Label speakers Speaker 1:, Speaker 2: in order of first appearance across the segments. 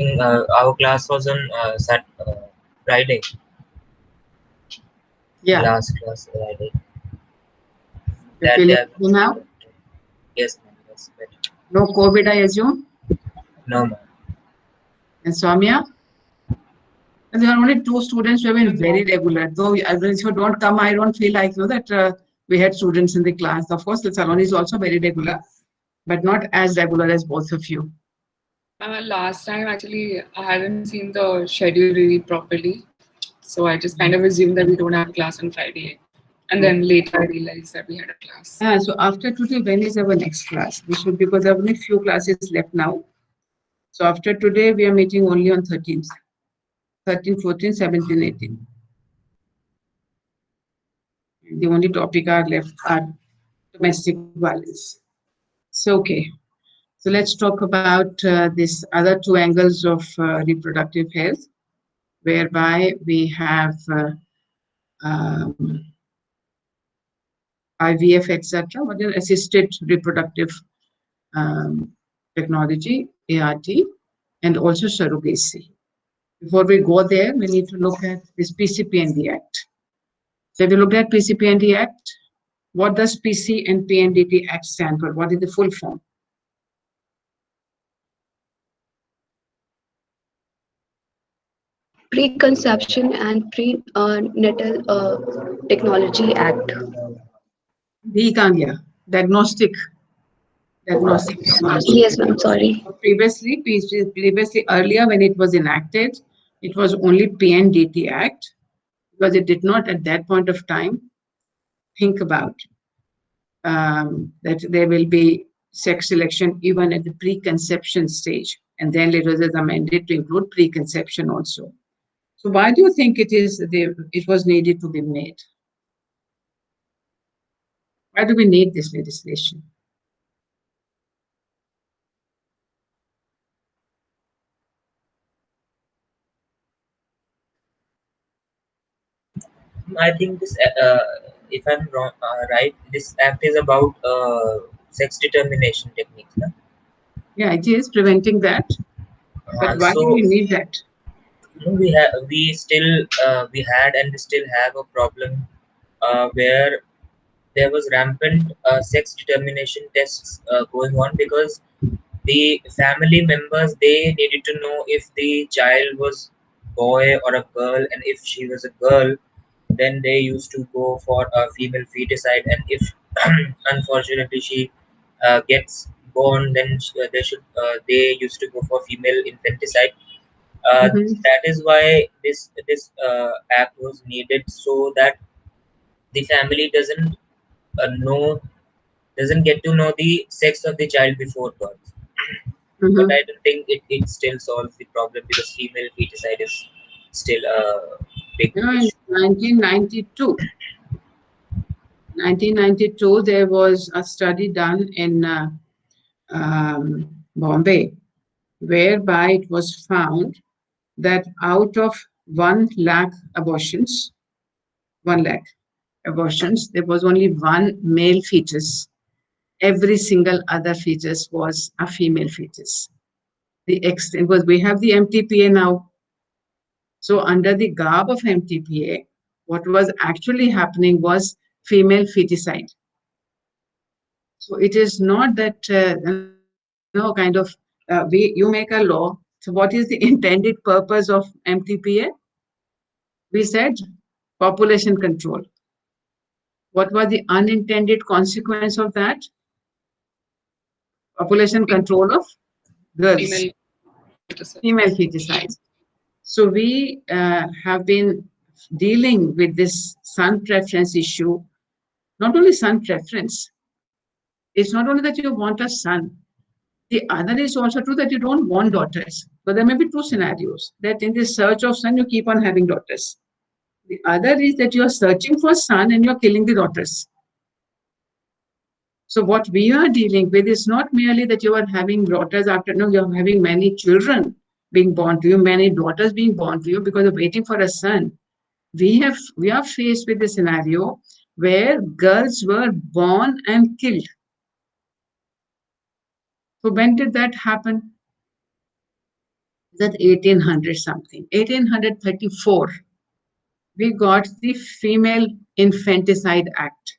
Speaker 1: Our class was on Friday.
Speaker 2: Yeah.
Speaker 1: Last class Friday.
Speaker 2: You're
Speaker 1: That
Speaker 2: feeling
Speaker 1: day I
Speaker 2: better now?
Speaker 1: yes, ma'am. Yes, better.
Speaker 2: No COVID, I assume?
Speaker 1: No, ma'am.
Speaker 2: And Soumya? And there are only two students who have been very regular. Though if you don't come, I don't feel like that we had students in the class. Of course, the Saloni is also very regular, but not as regular as both of you.
Speaker 3: Last time, actually, I hadn't seen the schedule really properly. So I just kind of assumed that we don't have a class on Friday. And then later I realized that we had a class.
Speaker 2: Yeah, so after today, when is our next class? We should, because there are only few classes left now. So after today, we are meeting only on 13th, 13, 14, 17, 18. The only topic are left are domestic violence. So, okay. So let's talk about this other two angles of reproductive health, whereby we have um, IVF, etc., what is assisted reproductive technology, ART, and also surrogacy. Before we go there, we need to look at this PCPND Act. So if you look at PCPND Act, what does PC and PNDT Act stand for? What is the full form?
Speaker 4: Preconception and Prenatal Technology Act.
Speaker 2: Diagnostic technology.
Speaker 4: Yes, ma'am. Sorry.
Speaker 2: Previously, earlier when it was enacted, it was only PNDT Act, because it did not at that point of time think about that there will be sex selection even at the preconception stage, and then later it was amended to include preconception also. So why do you think it was needed to be made? Why do we need this legislation?
Speaker 1: I think this, if I'm wrong, right, this act is about sex determination techniques. No?
Speaker 2: Yeah, it is preventing that, but why do
Speaker 1: So
Speaker 2: we need that?
Speaker 1: we had and we still have a problem where there was rampant sex determination tests going on, because the family members, they needed to know if the child was boy or a girl, and if she was a girl, then they used to go for a female feticide, and if unfortunately she gets born, then they used to go for female infanticide.
Speaker 2: Mhm.
Speaker 1: That is why this act was needed, so that the family know doesn't get to know the sex of the child before birth. But
Speaker 2: Mhm.
Speaker 1: I don't think it still solves the problem, because female feticide is still a big
Speaker 2: You know, in
Speaker 1: issue.
Speaker 2: 1992, there was a study done in Bombay, whereby it was found that out of 1 lakh abortions, 1 lakh abortions, there was only one male fetus. Every single other fetus was a female fetus. The extent was, we have the MTPA now. So under the garb of MTPA, what was actually happening was female feticide. So it is not that you make a law. So what is the intended purpose of MTPA? We said population control. What was the unintended consequence of that? Population control of girls,
Speaker 3: Female.
Speaker 2: female feticide. So we have been dealing with this son preference issue. Not only son preference, it's not only that you want a son. The other is also true that you don't want daughters. But there may be two scenarios, that in the search of son, you keep on having daughters. The other is that you are searching for son and you're killing the daughters. So what we are dealing with is not merely that you are having daughters after, no, you're having many children being born to you, many daughters being born to you because of waiting for a son. We are faced with a scenario where girls were born and killed. So when did that happen? that 1800 something, 1834, we got the Female Infanticide Act,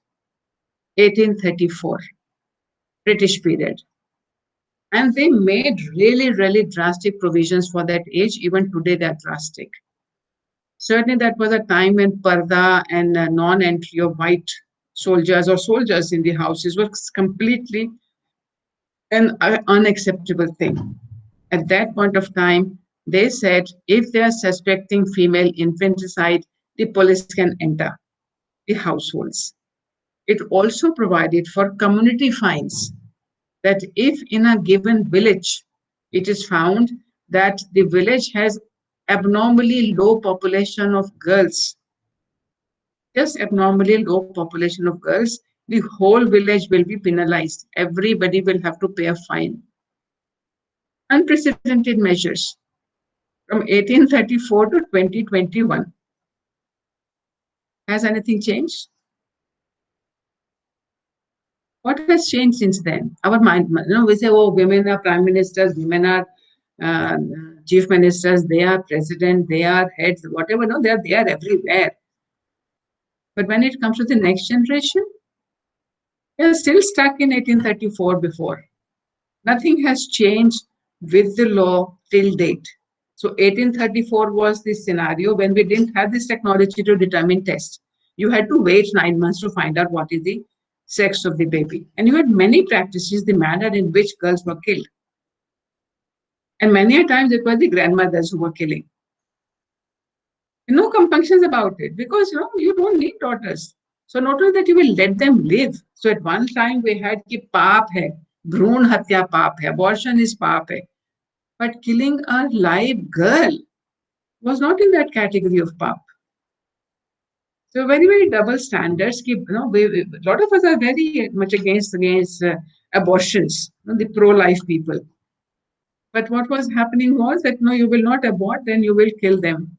Speaker 2: 1834, British period. And they made really, really drastic provisions for that age. Even today, they're drastic. Certainly, that was a time when parda and non-entry of white soldiers or soldiers in the houses was completely an unacceptable thing. At that point of time, they said if they are suspecting female infanticide, the police can enter the households. It also provided for community fines that if in a given village it is found that the village has abnormally low population of girls, just abnormally low population of girls, the whole village will be penalized. Everybody will have to pay a fine. Unprecedented measures from 1834 to 2021. Has anything changed? What has changed since then? Our mind, we say, oh, women are prime ministers, women are uh, chief ministers, they are president, they are heads, whatever. No, they are everywhere. But when it comes to the next generation, they are still stuck in 1834 before. Nothing has changed with the law till date. So 1834 was the scenario when we didn't have this technology to determine test. You had to wait 9 months to find out what is the sex of the baby. And you had many practices, the manner in which girls were killed. And many a times it was the grandmothers who were killing. No compunctions about it because you don't need daughters. So not only that you will let them live. So at one time we had ki paap hai, bhroon hatya paap hai, abortion is paap hai. But killing a live girl was not in that category of paap. So very, very double standards. A lot of us are very much against abortions, the pro-life people. But what was happening was that no, you will not abort, then you will kill them.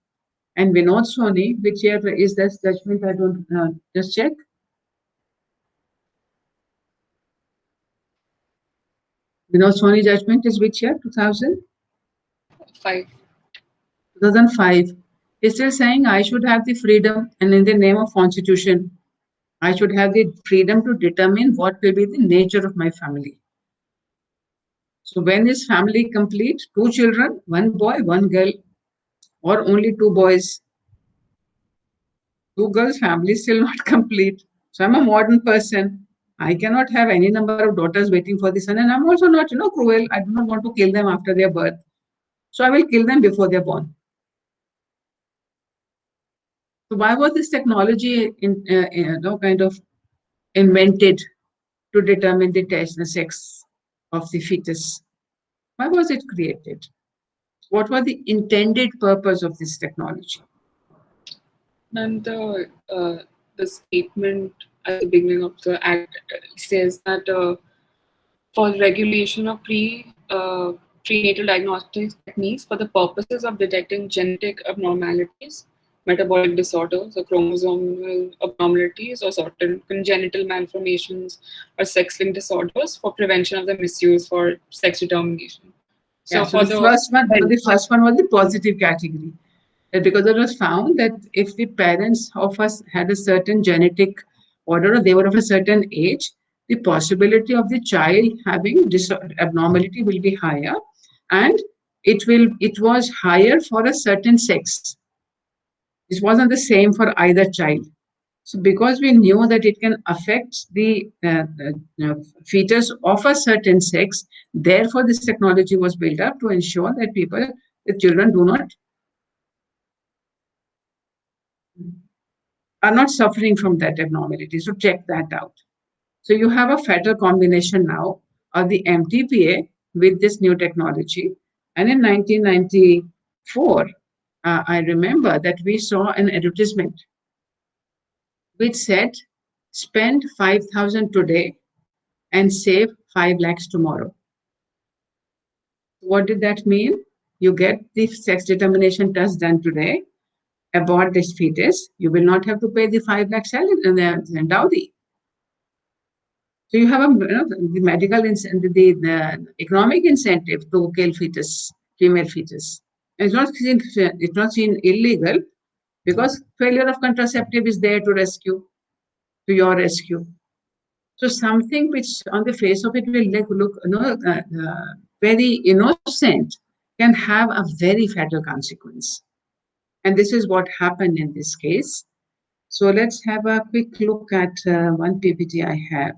Speaker 2: And Vinod Soni, which year is this judgment? I don't just check. Vinod Soni judgment is which year?
Speaker 3: 5.
Speaker 2: 2005. He's still saying I should have the freedom, and in the name of constitution, I should have the freedom to determine what will be the nature of my family. So when is family complete? 2 children, 1 boy, 1 girl, or only 2 boys. 2 girls, family still not complete. So I'm a modern person. I cannot have any number of daughters waiting for the son, and I'm also not, cruel. I do not want to kill them after their birth. So I will kill them before they're born. So why was this technology kind of invented to determine the sex of the fetus? Why was it created? What was the intended purpose of this technology?
Speaker 3: And the statement at the beginning of the act says that for regulation of prenatal diagnostic techniques for the purposes of detecting genetic abnormalities, metabolic disorders, or chromosomal abnormalities, or certain congenital malformations or sex-linked disorders for prevention of the misuse for sex determination.
Speaker 2: So the first one was the positive category. Because it was found that if the parents of us had a certain genetic order or they were of a certain age, the possibility of the child having this abnormality will be higher, and it was higher for a certain sex. This wasn't the same for either child. So because we knew that it can affect the fetus of a certain sex, therefore this technology was built up to ensure that the children are not suffering from that abnormality. So check that out. So you have a fatal combination now of the MTPA with this new technology. And in 1994, I remember that we saw an advertisement which said, spend 5,000 today and save 5 lakhs tomorrow. What did that mean? You get the sex determination test done today, abort this fetus, you will not have to pay the 5 lakh salary and dowry. So you have the medical incentive, the economic incentive to kill fetus, female fetus. It's not seen illegal because failure of contraceptive is there to your rescue. So something which on the face of it will look very innocent can have a very fatal consequence. And this is what happened in this case. So let's have a quick look at one PPT I have.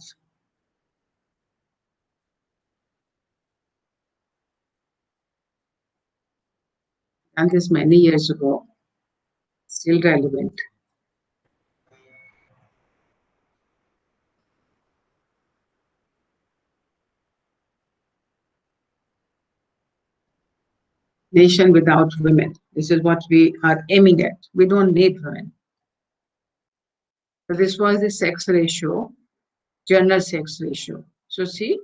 Speaker 2: And this many years ago, still relevant. Nation without women. This is what we are aiming at. We don't need women. So this was the sex ratio, general sex ratio. So see,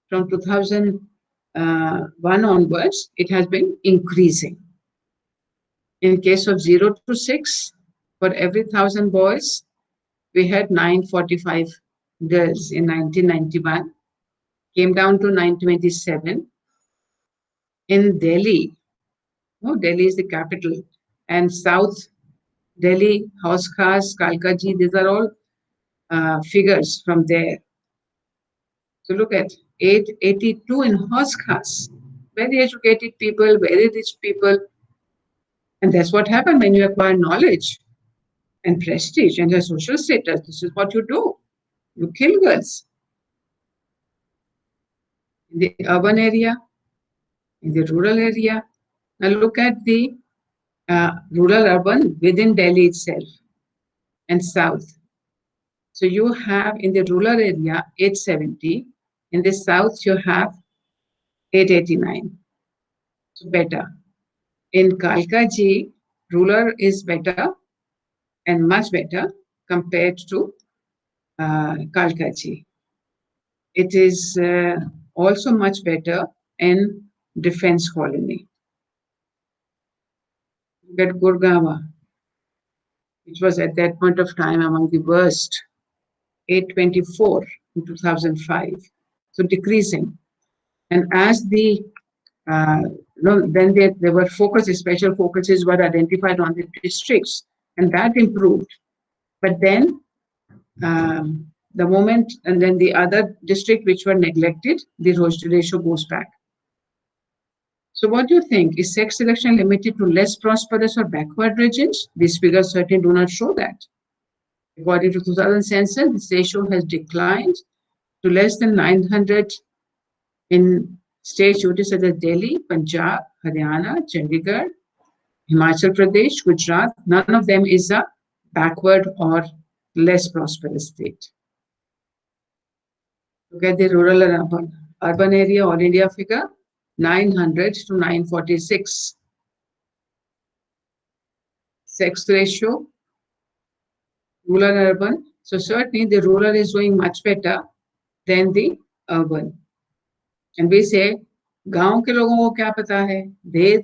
Speaker 2: from 2001 onwards, it has been increasing. In case of 0 to 6, for every 1,000 boys, we had 945 girls in 1991, came down to 927. In Delhi, Delhi is the capital, and South Delhi, Haus Khas, Kalkaji, these are all figures from there. So look at 882 in Haus Khas. Very educated people, very rich people. And that's what happened when you acquire knowledge and prestige and your social status. This is what you do. You kill girls. In the urban area, in the rural area. Now look at the rural urban within Delhi itself and south. So you have in the rural area 870. In the south, you have 889. So better. In Kalkaji, rural is better and much better compared to Kalkaji. It is also much better in defense colony. Look at Gurgaon, which was at that point of time among the worst, 824 in 2005. So decreasing. And as the then there were special focuses were identified on the districts, and that improved. But then the moment, and then the other district which were neglected, the ratio goes back. So what do you think? Is sex selection limited to less prosperous or backward regions? These figures certainly do not show that. According to 2000 census, this ratio has declined to less than 900 in states such as Delhi, Punjab, Haryana, Chandigarh, Himachal Pradesh, Gujarat. None of them is a backward or less prosperous state. Look at the rural and urban area, all India figure, 900 to 946. Sex ratio, rural and urban. So certainly the rural is doing much better than the urban. And we say, गांव के लोगों को क्या पता है?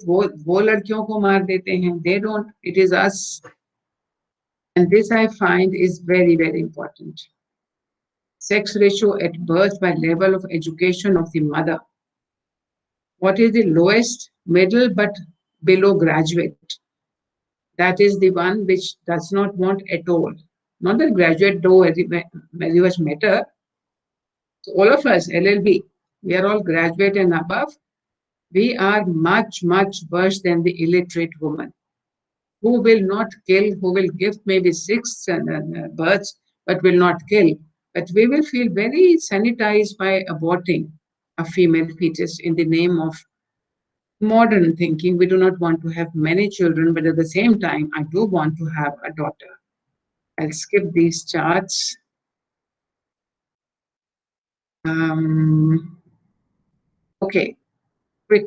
Speaker 2: वो लड़कियों को मार देते हैं. They don't. It is us. And this I find is very, very important. Sex ratio at birth by level of education of the mother. What is the lowest? Middle, but below graduate. That is the one which does not want at all. Not that graduate do very much matter. So all of us, LLB, we are all graduate and above. We are much, much worse than the illiterate woman who will not kill, who will give maybe 6 births, but will not kill. But we will feel very sanitized by aborting a female fetus in the name of modern thinking. We do not want to have many children, but at the same time, I do want to have a daughter. I'll skip these charts. Okay, quick.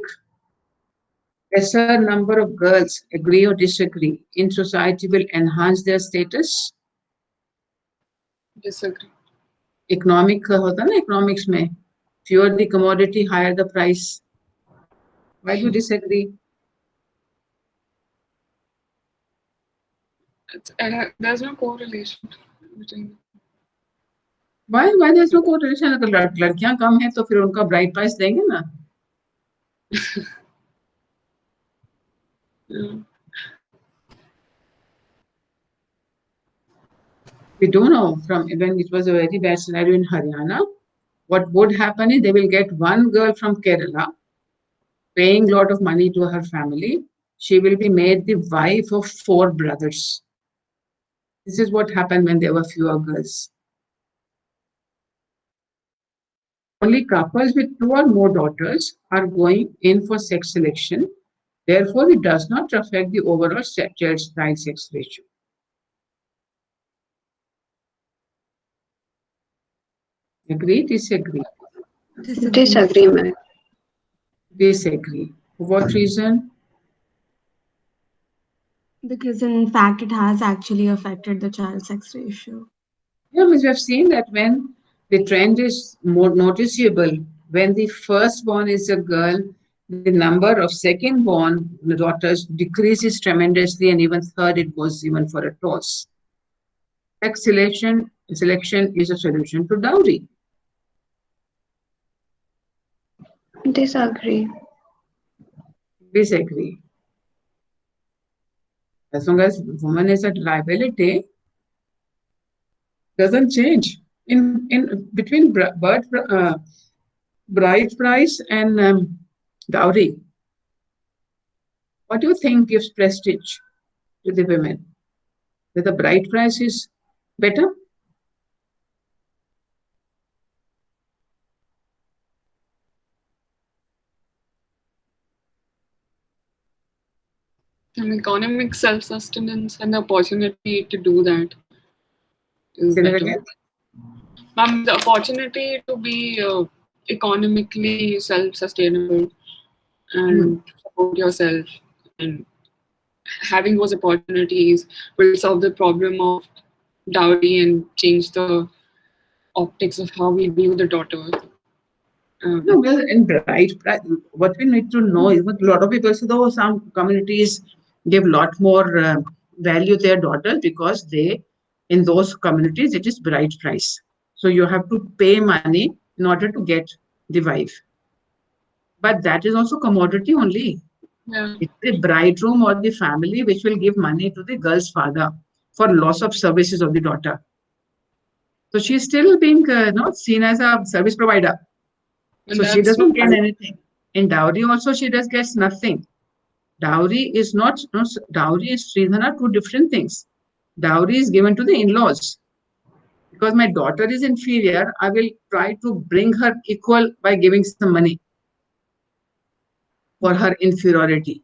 Speaker 2: Lesser number of girls, agree or disagree, in society will enhance their status?
Speaker 3: Disagree.
Speaker 2: Economic होता ना economics में, fewer the commodity, higher the price. Why do you disagree?
Speaker 3: There's no correlation between.
Speaker 2: Why there's no correlation? अगर लड़कियां कम हैं तो फिर उनका bride price देंगे ना?
Speaker 3: Yeah.
Speaker 2: We do know from when it was a very bad scenario in Haryana, what would happen is they will get one girl from Kerala, paying a lot of money to her family. She will be made the wife of 4 brothers. This is what happened when there were fewer girls. Only couples with 2 or more daughters are going in for sex selection. Therefore, it does not affect the overall child sex ratio. Agree? Disagree?
Speaker 4: Disagree, ma'am.
Speaker 2: Disagree. For what reason?
Speaker 5: Because in fact, it has actually affected the child sex ratio.
Speaker 2: Yeah, we have seen that when the trend is more noticeable, when the firstborn is a girl, the number of second-born daughters decreases tremendously, and even third, it goes even for a toss. Sex selection is a solution to dowry.
Speaker 4: Disagree.
Speaker 2: Disagree. As long as woman is a liability, doesn't change. In between bride price and dowry, what do you think gives prestige to the women? That the bride price is better?
Speaker 3: And economic self-sustenance and the opportunity to do that is
Speaker 2: Say that
Speaker 3: better.
Speaker 2: again.
Speaker 3: The opportunity to be economically self-sustainable and support yourself, and having those opportunities will solve the problem of dowry and change the optics of how we view the daughter.
Speaker 2: No, well, in what we need to know is what a lot of people say, though some communities give a lot more value to their daughters because in those communities, it is bride price. So you have to pay money in order to get the wife. But that is also commodity only.
Speaker 3: Yeah.
Speaker 2: It's the bridegroom or the family which will give money to the girl's father for loss of services of the daughter. So she's still being not seen as a service provider.
Speaker 3: And
Speaker 2: So she
Speaker 3: that's
Speaker 2: doesn't
Speaker 3: not
Speaker 2: gain anything. In dowry also she does gets nothing. Dowry is not, no, dowry is Sridhana, two different things. Dowry is given to the in-laws. Because my daughter is inferior, I will try to bring her equal by giving some money for her inferiority.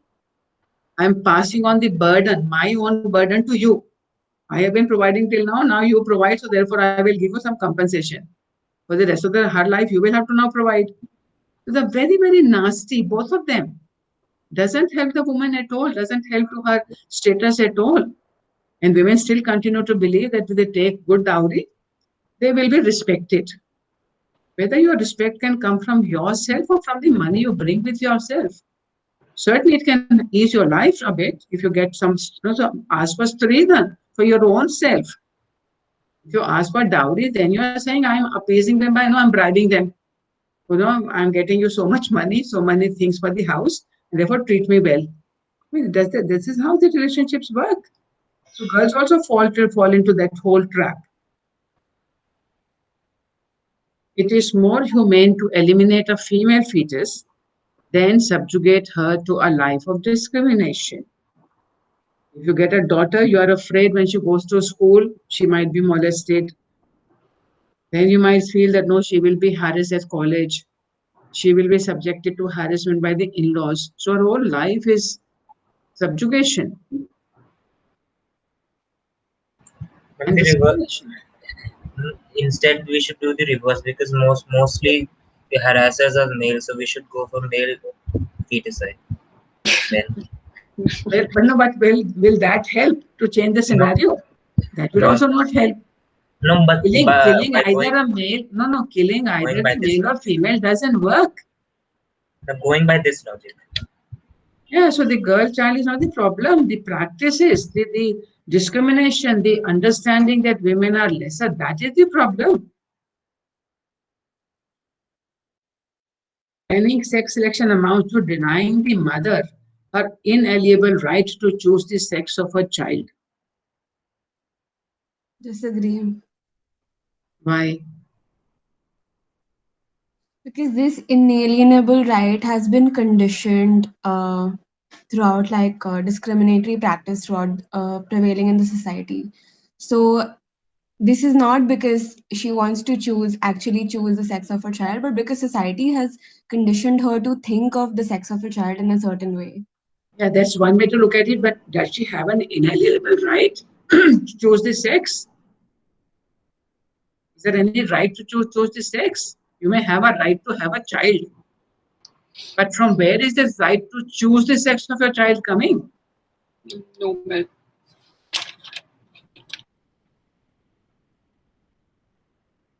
Speaker 2: I'm passing on the burden, my own burden to you. I have been providing till now you provide, so therefore I will give you some compensation. For the rest of her life, you will have to now provide. So they're very, very nasty, both of them. Doesn't help the woman at all, doesn't help to her status at all. And women still continue to believe that if they take good dowry, they will be respected. Whether your respect can come from yourself or from the money you bring with yourself. Certainly, it can ease your life a bit if you get some, ask for Stridan for your own self. If you ask for dowry, then you are saying, I'm appeasing them by, no, I'm bribing them. I'm getting you so much money, so many things for the house, and therefore treat me well. I mean, this is how the relationships work. So girls also fall into that whole trap. It is more humane to eliminate a female fetus than subjugate her to a life of discrimination. If you get a daughter, you are afraid when she goes to school, she might be molested. Then you might feel that no, she will be harassed at college. She will be subjected to harassment by the in-laws. So her whole life is subjugation
Speaker 1: But
Speaker 2: and
Speaker 1: the reverse,
Speaker 2: discrimination.
Speaker 1: instead we should do the reverse because mostly the harassers are male, so we should go for male feticide. Then
Speaker 2: But no, but will that help to change the
Speaker 1: no,
Speaker 2: scenario? That will
Speaker 1: no,
Speaker 2: also not help.
Speaker 1: no, but
Speaker 2: Killing
Speaker 1: by
Speaker 2: either a male, killing
Speaker 1: going
Speaker 2: either
Speaker 1: by
Speaker 2: the
Speaker 1: this
Speaker 2: male or female doesn't work.
Speaker 1: going by this logic,
Speaker 2: Yeah, so the girl child is not the problem. The practices, the discrimination, the understanding that women are lesser, that is the problem. Denying sex selection amounts to denying the mother her inalienable right to choose the sex of her child.
Speaker 5: Disagree.
Speaker 2: Why?
Speaker 5: Because this inalienable right has been conditioned throughout, like discriminatory practice throughout prevailing in the society. So this is not because she wants to actually choose the sex of her child, but because society has conditioned her to think of the sex of her child in a certain way.
Speaker 2: Yeah, that's one way to look at it, but does she have an inalienable right to choose the sex? Is there any right to choose the sex? You may have a right to have a child, but from where is the right to choose the sex of your child coming?
Speaker 3: Nowhere.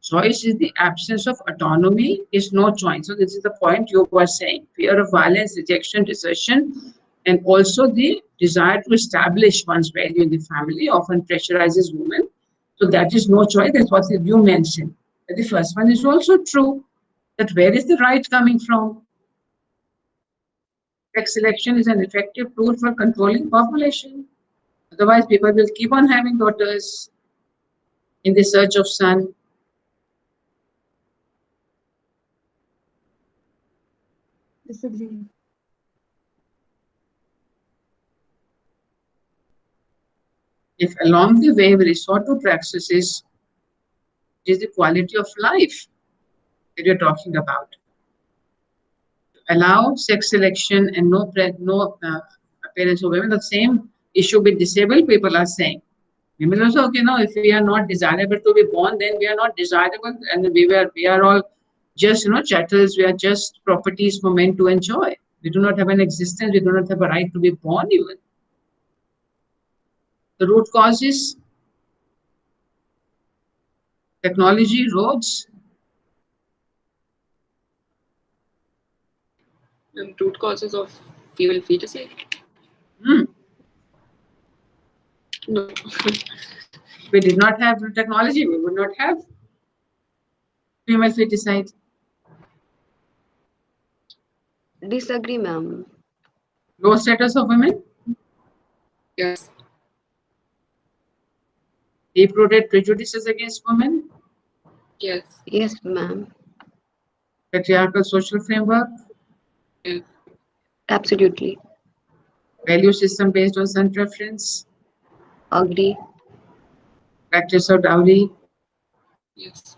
Speaker 2: Choice is the absence of autonomy, is no choice. So this is the point you were saying. Fear of violence, rejection, desertion, and also the desire to establish one's value in the family often pressurizes women. So that is no choice. That's what you mentioned. But the first one is also true. That where is the right coming from? Sex selection is an effective tool for controlling population. Otherwise, people will keep on having daughters in the search of son.
Speaker 5: Disagree.
Speaker 2: If along the way we resort to practices, it is the quality of life that you're talking about. Allow sex selection and no appearance of women. The same issue with disabled people are saying. Women also, okay, no, if we are not desirable to be born, then we are not desirable, and we are all just chattels. We are just properties for men to enjoy. We do not have an existence. We do not have a right to be born even. The root causes technology, roads.
Speaker 3: And root causes of female feticide?
Speaker 2: Hmm.
Speaker 3: No.
Speaker 2: If we did not have technology, we would not have female feticide.
Speaker 4: Disagree, ma'am.
Speaker 2: Low status of women,
Speaker 3: Yes.
Speaker 2: deep-rooted prejudices against women,
Speaker 3: Yes.
Speaker 4: Yes, ma'am.
Speaker 2: patriarchal social framework,
Speaker 3: Yes.
Speaker 4: Absolutely.
Speaker 2: value system based on son preference,
Speaker 4: Agree.
Speaker 2: practice of dowry.
Speaker 3: Yes.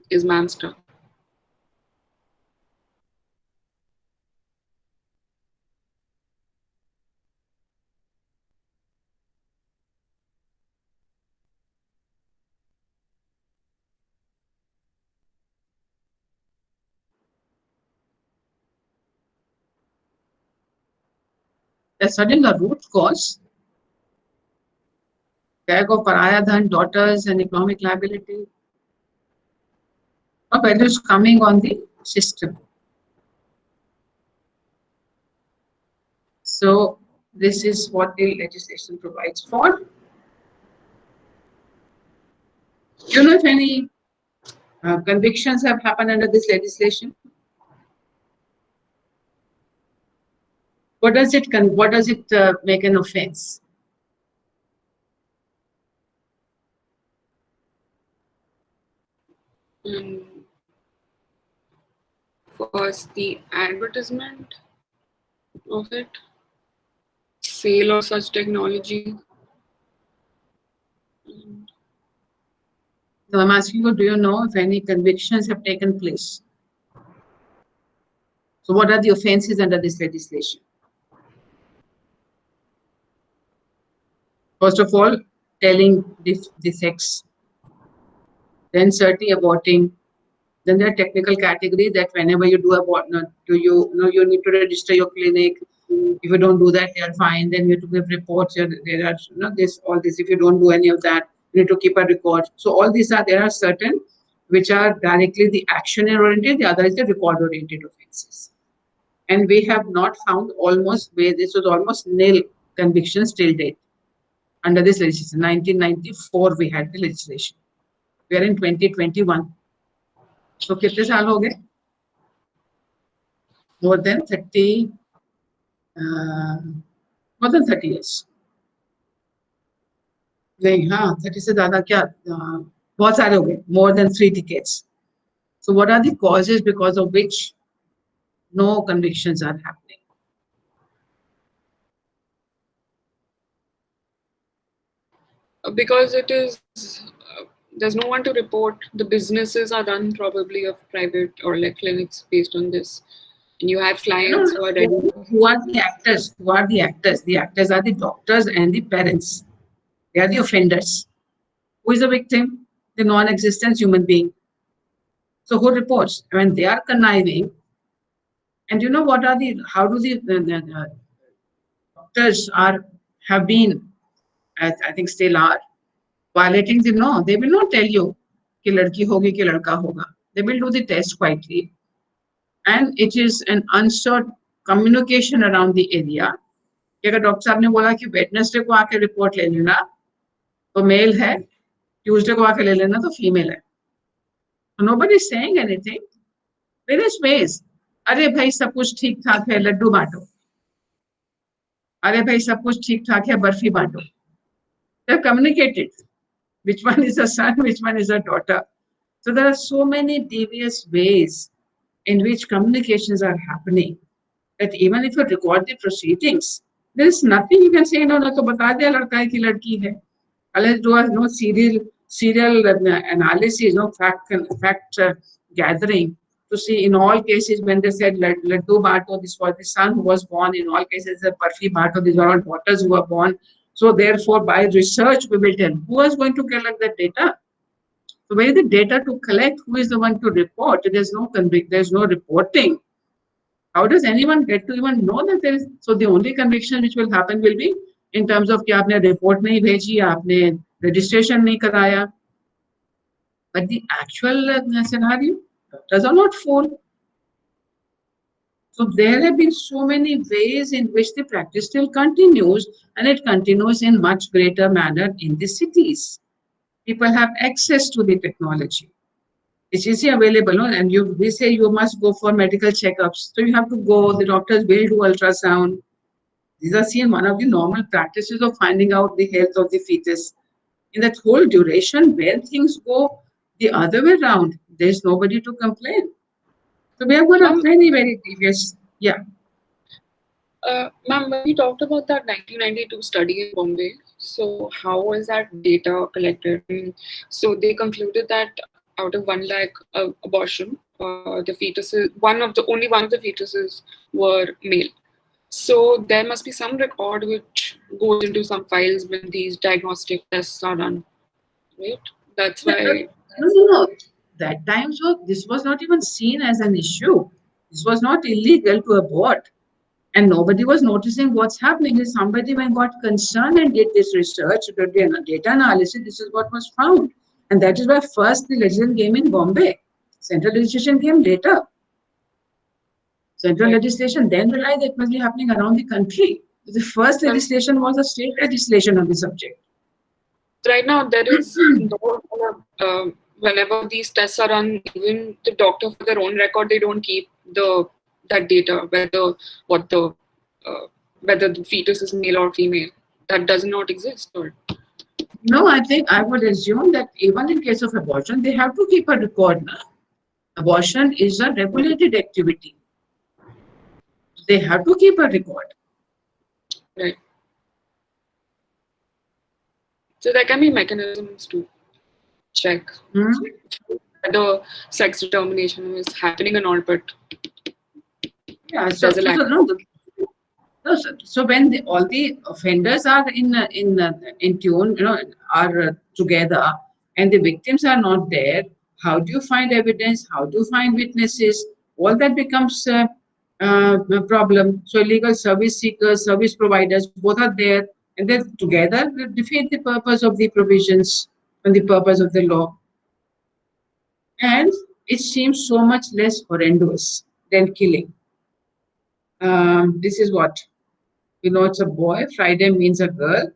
Speaker 3: Is man's turn.
Speaker 2: That's certainly the root cause. Tag of Paraya Dhan, daughters, and economic liability. What value is coming on the system? So this is what the legislation provides for. Do you know if any convictions have happened under this legislation? What does it make an offense?
Speaker 3: And first, the advertisement of it, sale of such technology. And
Speaker 2: So I'm asking you, do you know if any convictions have taken place? So what are the offenses under this legislation? First of all, telling the sex, then certainly aborting. Then there are technical categories that whenever you do abort, you need to register your clinic. If you don't do that, they are fine. Then you have to give reports. There are this all this. If you don't do any of that, you need to keep a record. So all these there are certain which are directly the action oriented. The other is the record oriented offenses. And we have not found this was almost nil convictions till date. under this legislation. 1994 we had the legislation. We are in 2021. So कितने साल हो गए? More than 30 years. नहीं, हाँ, 30 से ज़्यादा क्या, बहुत सारे हो गए, more than 3 decades. So what are the causes because of which no convictions are happening?
Speaker 3: Because it is, there's no one to report. The businesses are run probably of private or like clinics based on this. And you have clients who are ready.
Speaker 2: Who are the actors? Who are the actors? The actors are the doctors and the parents. They are the offenders. Who is the victim? The non-existent human being. So who reports? When they are conniving, and you know what are the, how do the doctors have been, as I think still are, violating the law. They will not tell you कि लड़की होगी कि लड़का होगा. They will do the test quietly. And it is an unsought communication around the area. कि अगर doctor साहब ने बोला कि वेडनेसडे को आके रिपोर्ट ले लेना तो मेल है, ट्यूसडे को आके ले लेना तो फीमेल है. So nobody is saying anything. Various ways. अरे भाई सब कुछ ठीक ठाक है, लड्डू बांटो. अरे भाई सब कुछ ठीक ठाक है, barfi बांटो. They have communicated which one is a son, which one is a daughter. So there are so many devious ways in which communications are happening that even if you record the proceedings, there is nothing you can say, no, to bata diya ladka hai ki ladki hai. Unless do no serial analysis, no fact gathering to see in all cases when they said laddu bato, this was the son who was born. In all cases, the barfi bato, these are all daughters who were born. So therefore, by research, we will tell who is going to collect that data. So where is the data to collect? Who is the one to report? There's no there's no reporting. How does anyone get to even know that there is? So the only conviction which will happen will be in terms of कि आपने report नहीं भेजी, आपने registration नहीं कराया. But the actual scenario, doctors are not fooled. So there have been so many ways in which the practice still continues, and it continues in much greater manner in the cities. People have access to the technology. It's easily available, and we say you must go for medical checkups. So you have to go, the doctors will do ultrasound. These are seen one of the normal practices of finding out the health of the fetus. In that whole duration, when things go the other way around, there's nobody to complain. So we have got a very, very devious, yeah.
Speaker 3: Ma'am, when we talked about that 1992 study in Bombay, so how was that data collected? So they concluded that out of 1 lakh abortion, the fetuses, only one of the fetuses were male. So there must be some record which goes into some files when these diagnostic tests are done, right? That's why.
Speaker 2: No. That time, so this was not even seen as an issue. This was not illegal to abort. And nobody was noticing what's happening. If somebody when got concerned and did this research, did the data analysis, this is what was found. And that is why first the legislation came in Bombay. Central legislation came later. Central legislation then realized it must be happening around the country. The first legislation was a state legislation on the subject.
Speaker 3: Right now, there is no, whenever these tests are run, even the doctor for their own record, they don't keep that data, whether the fetus is male or female. That does not exist. Or?
Speaker 2: No, I think I would assume that even in case of abortion, they have to keep a record now. Abortion is a regulated activity. They have to keep a record.
Speaker 3: Right. So there can be mechanisms to check whether sex determination is happening or not, but
Speaker 2: yeah, so when all the offenders are in tune, are together, and the victims are not there, how do you find evidence? How do you find witnesses? All that becomes a problem. So illegal service seekers, service providers, both are there, and then together they defeat the purpose of the provisions and the purpose of the law. And it seems so much less horrendous than killing. This is what, it's a boy, Friday means a girl,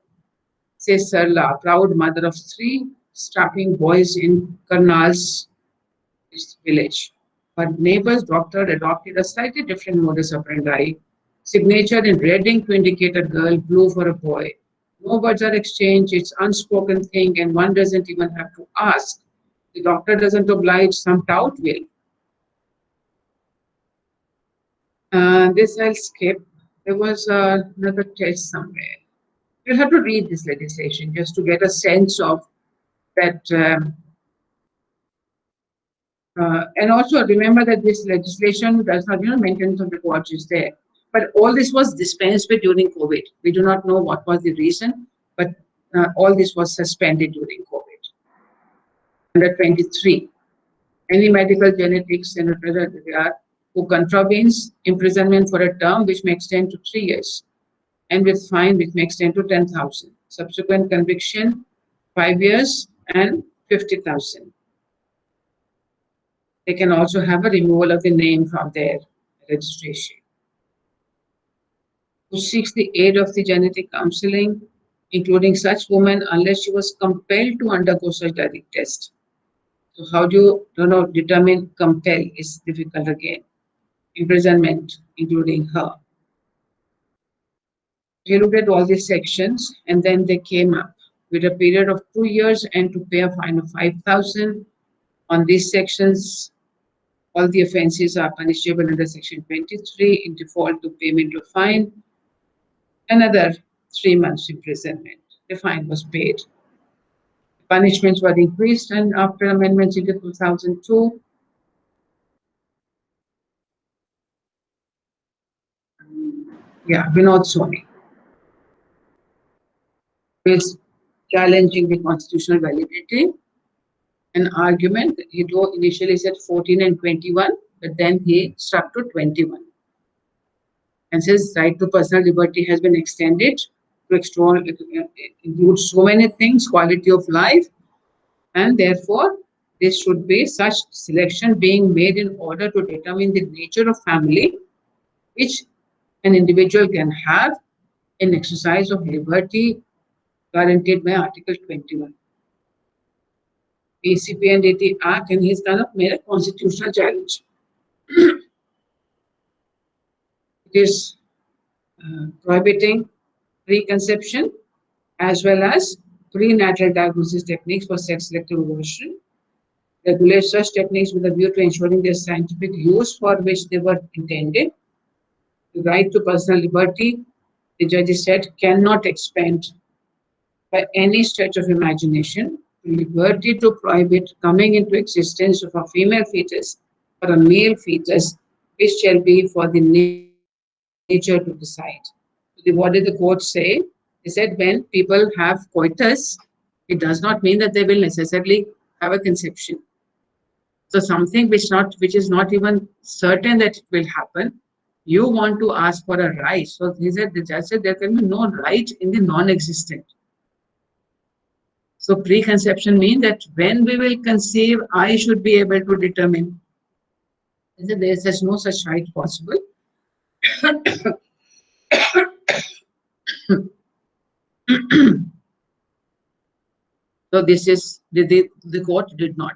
Speaker 2: says Sarla, proud mother of three strapping boys in Karnal's village. Her neighbor's doctor adopted a slightly different modus operandi, signature in redding to indicate a girl, blue for a boy. No words are exchanged, it's unspoken thing, and one doesn't even have to ask. The doctor doesn't oblige, some tout will. This I'll skip. There was another test somewhere. You'll have to read this legislation just to get a sense of that. And also remember that this legislation does not, maintenance of records is there. But all this was dispensed with during COVID. We do not know what was the reason, but all this was suspended during COVID. Under 23, any medical genetics and who contravenes imprisonment for a term which may extend to 3 years, and with fine which may extend to 10,000. Subsequent conviction, 5 years and 50,000. They can also have a removal of the name from their registration. Who seeks the aid of the genetic counseling, including such woman, unless she was compelled to undergo such direct test. So how do you determine compel is difficult again. Imprisonment, including her. We looked at all these sections, and then they came up with a period of 2 years and to pay a fine of 5,000. On these sections, all the offences are punishable under section 23 in default to payment of fine. Another 3 months imprisonment. The fine was paid. Punishments were increased, and after amendments in 2002, Vinod Soni is challenging the constitutional validity. An argument, he initially said 14 and 21, but then he stuck to 21. And says right to personal liberty has been extended to include so many things, quality of life, and therefore this should be such selection being made in order to determine the nature of family which an individual can have in exercise of liberty guaranteed by Article 21. PCP and DT Act, and he's kind of made a constitutional challenge. It is prohibiting preconception as well as prenatal diagnosis techniques for sex-selective abortion. Regulate such techniques with a view to ensuring their scientific use for which they were intended. The right to personal liberty, the judges said, cannot expand by any stretch of imagination. Liberty to prohibit coming into existence of a female fetus or a male fetus, which shall be for the nature to decide. What did the court say? They said when people have coitus, it does not mean that they will necessarily have a conception. So something which is not even certain that it will happen, you want to ask for a right. So he said, the judge said there can be no right in the non-existent. So preconception means that when we will conceive, I should be able to determine. There is no such right possible. So this is the court did not.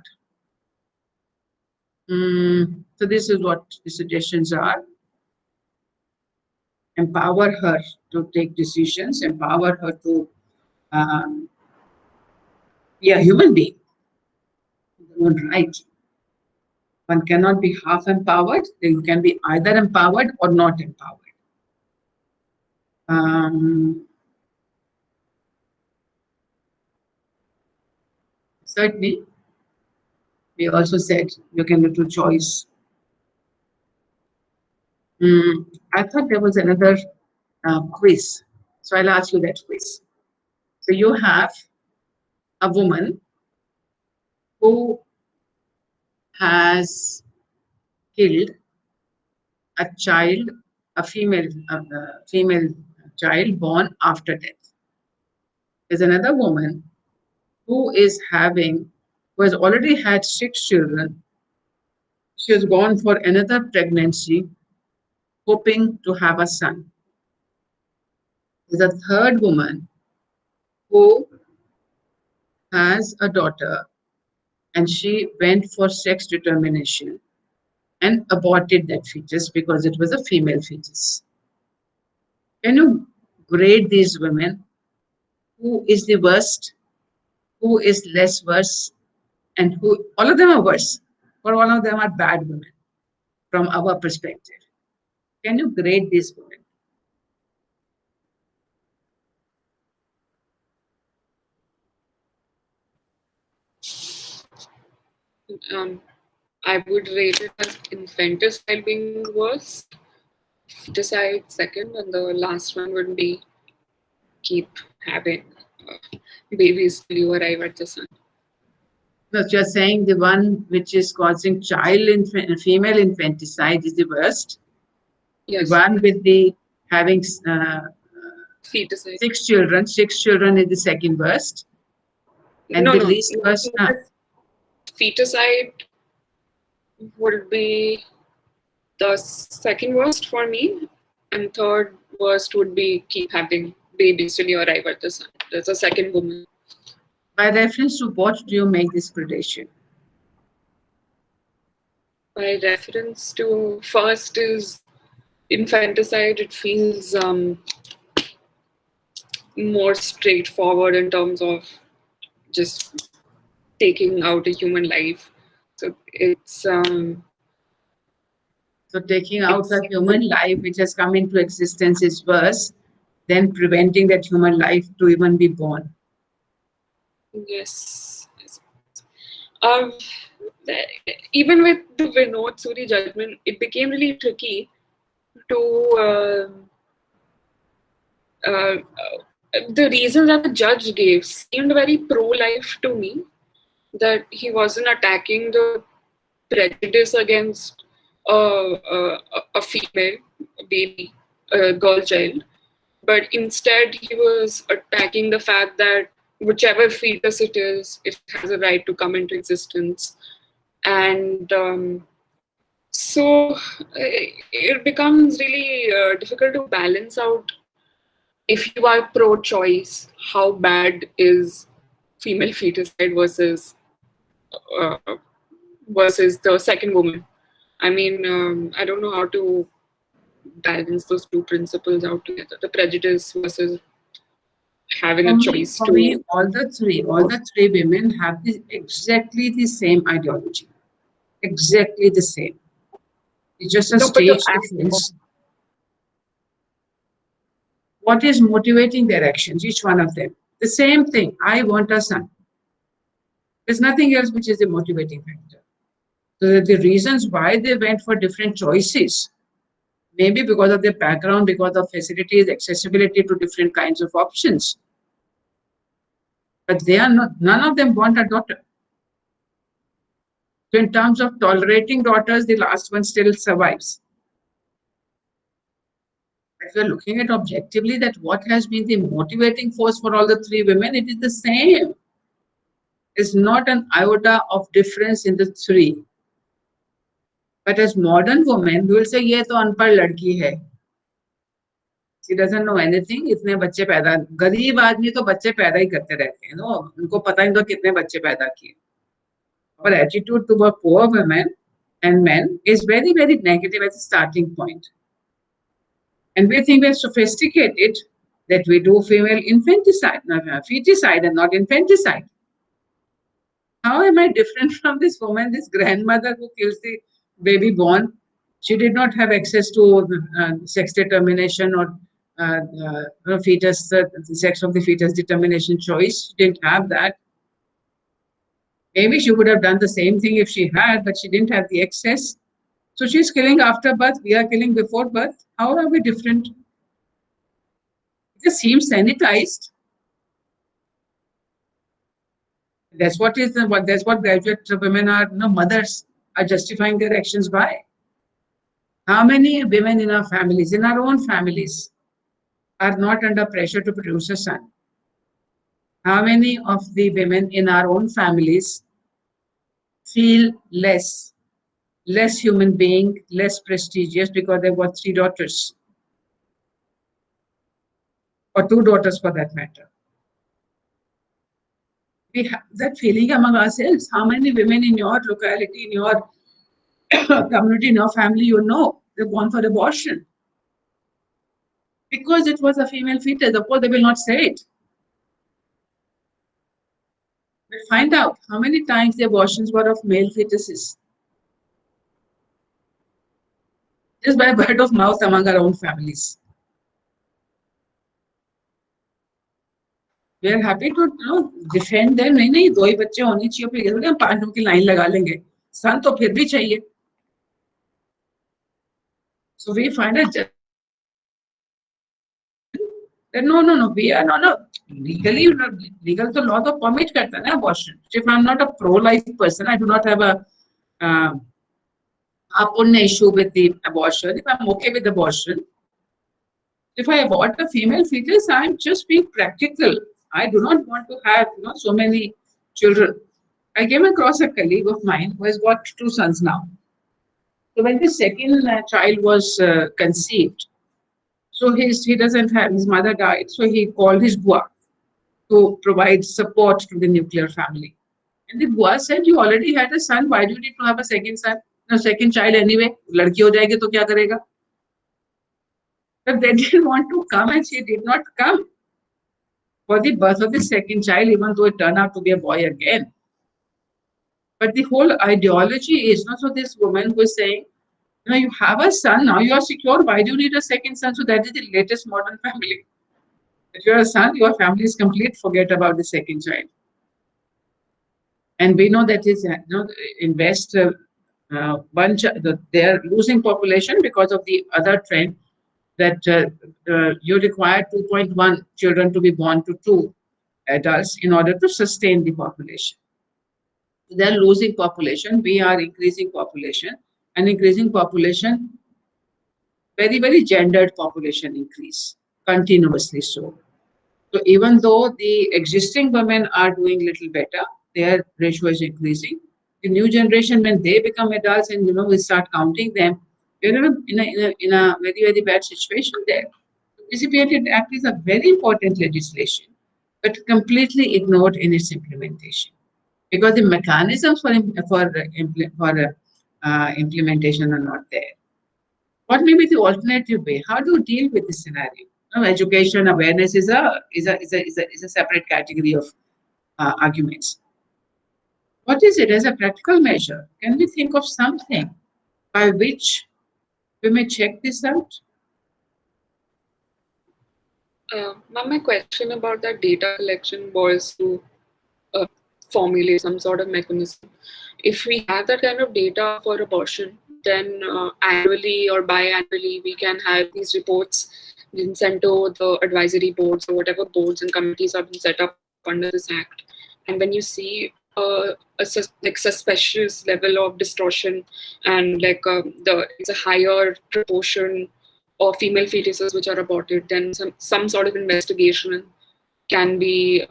Speaker 2: So this is what the suggestions are. Empower her to take decisions, empower her to be a human being. Right. One cannot be half empowered. You can be either empowered or not empowered. Certainly, we also said you can do choice. I thought there was another quiz. So I'll ask you that quiz. So you have a woman who has killed a child, a female child born after death. There's another woman who has already had 6 children. She has gone for another pregnancy, hoping to have a son. There's a third woman who has a daughter and she went for sex determination and aborted that fetus because it was a female fetus. Can you grade these women? Who is the worst? Who is less worse? And who, all of them are worse, but all of them are bad women from our perspective. Can you grade these women?
Speaker 3: I would rate it as infanticide being worst, feticide second, and the last one would be keep having babies till you arrive at the sun.
Speaker 2: No, you're saying the one which is causing female infanticide is the worst.
Speaker 3: Yes,
Speaker 2: The one with the having
Speaker 3: feticide.
Speaker 2: six children is the second worst. And
Speaker 3: No,
Speaker 2: the
Speaker 3: no.
Speaker 2: least worst,
Speaker 3: Feticide would be the second worst for me, and third worst would be keep having babies till you arrive at the sun. That's the second woman.
Speaker 2: by reference to what do you make this gradation?
Speaker 3: By reference to first is infanticide. It feels more straightforward in terms of just taking out a human life. So it's
Speaker 2: So taking out a human life which has come into existence is worse than preventing that human life to even be born.
Speaker 3: yes. Um, even with the Vinod Suri judgment, it became really tricky to the reasons that the judge gave seemed very pro-life to me. That he wasn't attacking the prejudice against a female, a baby, a girl child, but instead he was attacking the fact that whichever fetus it is, it has a right to come into existence. And so it becomes really difficult to balance out if you are pro-choice, how bad is female feticide uh, versus the second woman. I mean, I don't know how to balance those two principles out together: the prejudice versus having a choice
Speaker 2: For
Speaker 3: to.
Speaker 2: me, all the three women have exactly the same ideology, exactly the same. It's just a
Speaker 3: No, but the
Speaker 2: stage difference. What is motivating their actions? Each one of them, the same thing. I want a son. There's nothing else which is the motivating factor. So the reasons why they went for different choices, maybe because of their background, because of facilities, accessibility to different kinds of options. But they are not, none of them want a daughter. So in terms of tolerating daughters, the last one still survives. If you're looking at objectively that what has been the motivating force for all the three women, it is the same. It's not an iota of difference in the three. But as modern women, we will say, ये तो अनपढ़ लड़की है. She doesn't know anything. इतने बच्चे पैदा, गरीब आदमी तो बच्चे पैदा ही करते रहते हैं, नो उनको पता नहीं तो कितने बच्चे पैदा किए. Our attitude toward poor women and men is very, very negative as a starting point. And we think we're sophisticated that we do female infanticide, not feticide and not infanticide. How am I different from this woman, this grandmother who kills the baby born? She did not have access to sex determination or fetus, the sex of the fetus determination choice. She didn't have that. Maybe she would have done the same thing if she had, but she didn't have the access. So she's killing after birth. We are killing before birth. How are we different? It just seems sanitized. That's what graduate women are, mothers are justifying their actions by. How many women in our families, in our own families, are not under pressure to produce a son? How many of the women in our own families feel less human being, less prestigious because they've got 3 daughters? Or 2 daughters for that matter. We have that feeling among ourselves. How many women in your locality, in your community, in your family, you know, they've gone for abortion? Because it was a female fetus. Of course, they will not say it. But find out how many times the abortions were of male fetuses. Just by word of mouth among our own families. We are happy to defend them. नहीं नहीं, दो ही बच्चे होने चाहिए, फिर ये थोड़ी हम 5 की लाइन लगा लेंगे, सन तो फिर भी चाहिए. So we find it. No, we are no. Legally, legal तो law तो permit करता है ना abortion. If I'm not a pro-life person, I do not have a issue with the abortion. If I'm okay with abortion, if I abort a female fetus, I'm just being practical. I do not want to have so many children. I came across a colleague of mine who has got 2 sons now. So when the second child was conceived, so he doesn't have, his mother died, so he called his bua to provide support to the nuclear family. And the bua said, you already had a son, why do you need to have a second son? No, second child anyway, ladki ho jayegi to kya karega? But they didn't want to come, and she did not come for the birth of the second child, even though it turned out to be a boy again. But the whole ideology is not, so this woman was saying, you have a son, now you are secure, why do you need a second son? So that is the latest modern family. If you're a son, your family is complete, forget about the second child. And we know that is, in West, they are losing population because of the other trend that you require 2.1 children to be born to 2 adults in order to sustain the population. They are losing population, we are increasing population, and increasing population, very, very gendered population increase, continuously so. So even though the existing women are doing little better, their ratio is increasing. The new generation, when they become adults and we start counting them, we're in a very, very bad situation there. PCPND Act is a very important legislation, but completely ignored in its implementation, because the mechanisms for implementation are not there. What may be the alternative way? How do you deal with this scenario? Education awareness is a separate category of arguments. What is it as a practical measure? Can we think of something by which we may check this out?
Speaker 3: Ma'am, my question about that data collection was to formulate some sort of mechanism. If we have that kind of data for abortion, then annually or biannually we can have these reports being sent to the advisory boards or whatever boards and committees have been set up under this act. And when you see a suspicious level of distortion and it's a higher proportion of female fetuses which are aborted, then some sort of investigation can be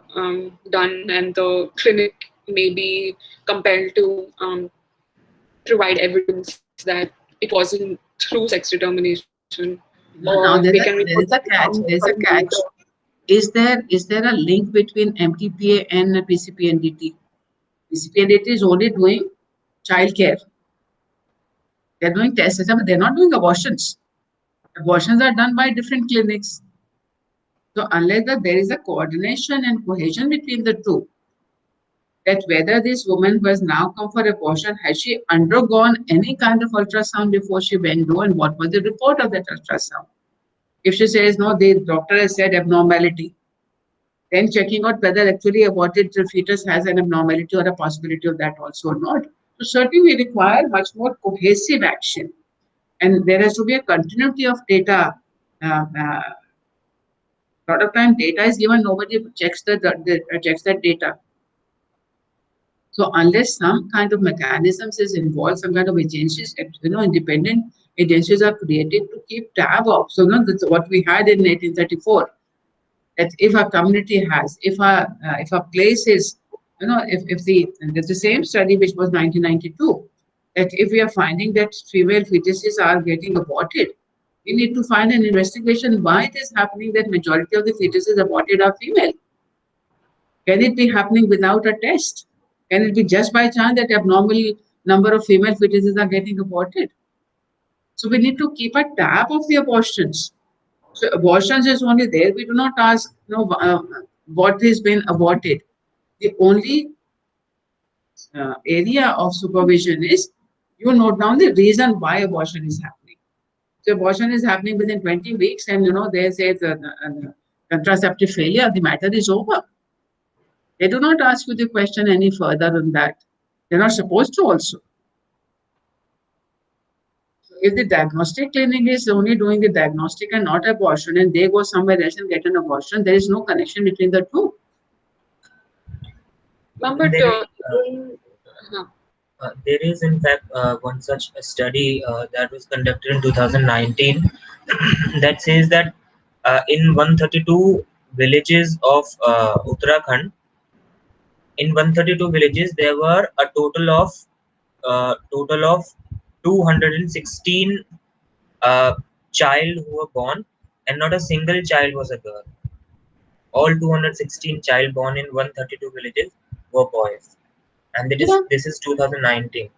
Speaker 3: done, and the clinic may be compelled to provide evidence that it wasn't through sex determination.
Speaker 2: No, there's a catch. Is there a link between MTPA and PCPNDT? PCPNDT is only doing child care. They're doing tests, but they're not doing abortions. Abortions are done by different clinics. So unless there is a coordination and cohesion between the two, that whether this woman who has now come for abortion, has she undergone any kind of ultrasound before she went through, and what was the report of that ultrasound? If she says, no, the doctor has said abnormality, then checking out whether actually aborted fetus has an abnormality or a possibility of that also or not. So certainly we require much more cohesive action. And there has to be a continuity of data. A lot of time data is given, nobody checks that data. So unless some kind of mechanisms is involved, some kind of agencies, independent agencies are created to keep tab of. So that's what we had in 1834. That if a community has, if a place is, there's the same study which was 1992, that if we are finding that female fetuses are getting aborted, we need to find an investigation why it is happening that majority of the fetuses aborted are female. Can it be happening without a test? Can it be just by chance that abnormal number of female fetuses are getting aborted? So we need to keep a tab of the abortions. So abortions is only there. We do not ask, what has been aborted. The only area of supervision is you note down the reason why abortion is happening. So abortion is happening within 20 weeks, and they say the contraceptive failure, the matter is over. They do not ask you the question any further than that. They're not supposed to also. If the diagnostic clinic is only doing the diagnostic and not abortion, and they go somewhere else and get an abortion, there is no connection between the two.
Speaker 3: Ma'am, but
Speaker 1: There,
Speaker 3: huh.
Speaker 1: there is in fact one such study that was conducted in 2019 that says that in 132 villages of Uttarakhand, in 132 villages there were a total of 216 uh, child who were born, and not a single child was a girl. All 216 child born in 132 villages were boys, and
Speaker 2: Yeah.
Speaker 1: this is 2019.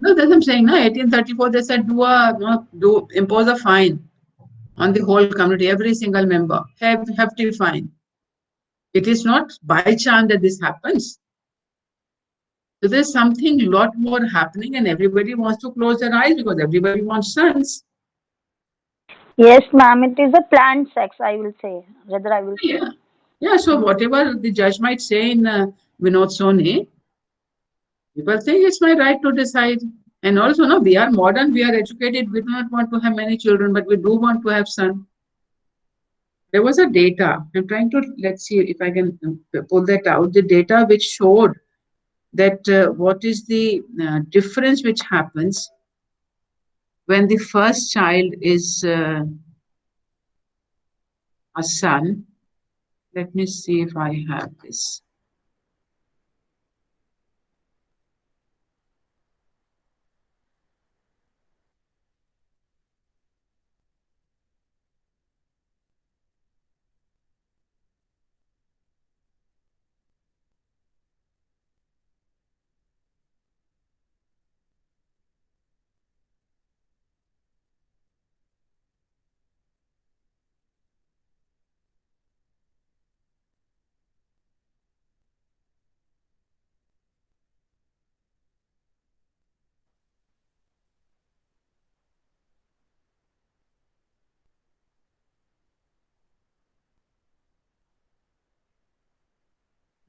Speaker 2: No, that's what I'm saying. No, 1834, they said do impose a fine on the whole community, every single member, hefty fine. It is not by chance that this happens. So there's something a lot more happening, and everybody wants to close their eyes because everybody wants sons.
Speaker 6: Yes, ma'am. It is a planned sex, I will say. Rather, I will say.
Speaker 2: Yeah. Yeah, so whatever the judge might say in Vinod Soni, people think it's my right to decide. And also, no, we are modern, we are educated, we do not want to have many children, but we do want to have son. There was a data. I'm trying to, let's see if I can pull that out. The data which showed that what is the difference which happens when the first child is a son. Let me see if I have this.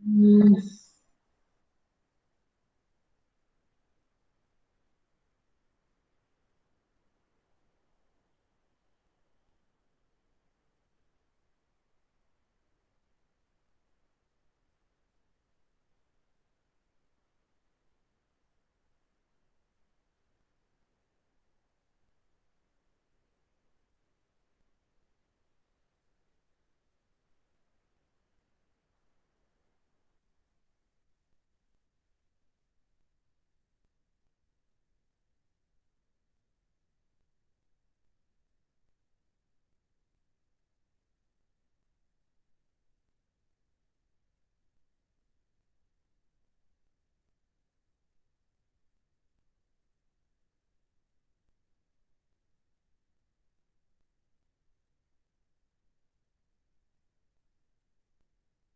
Speaker 2: Hmm.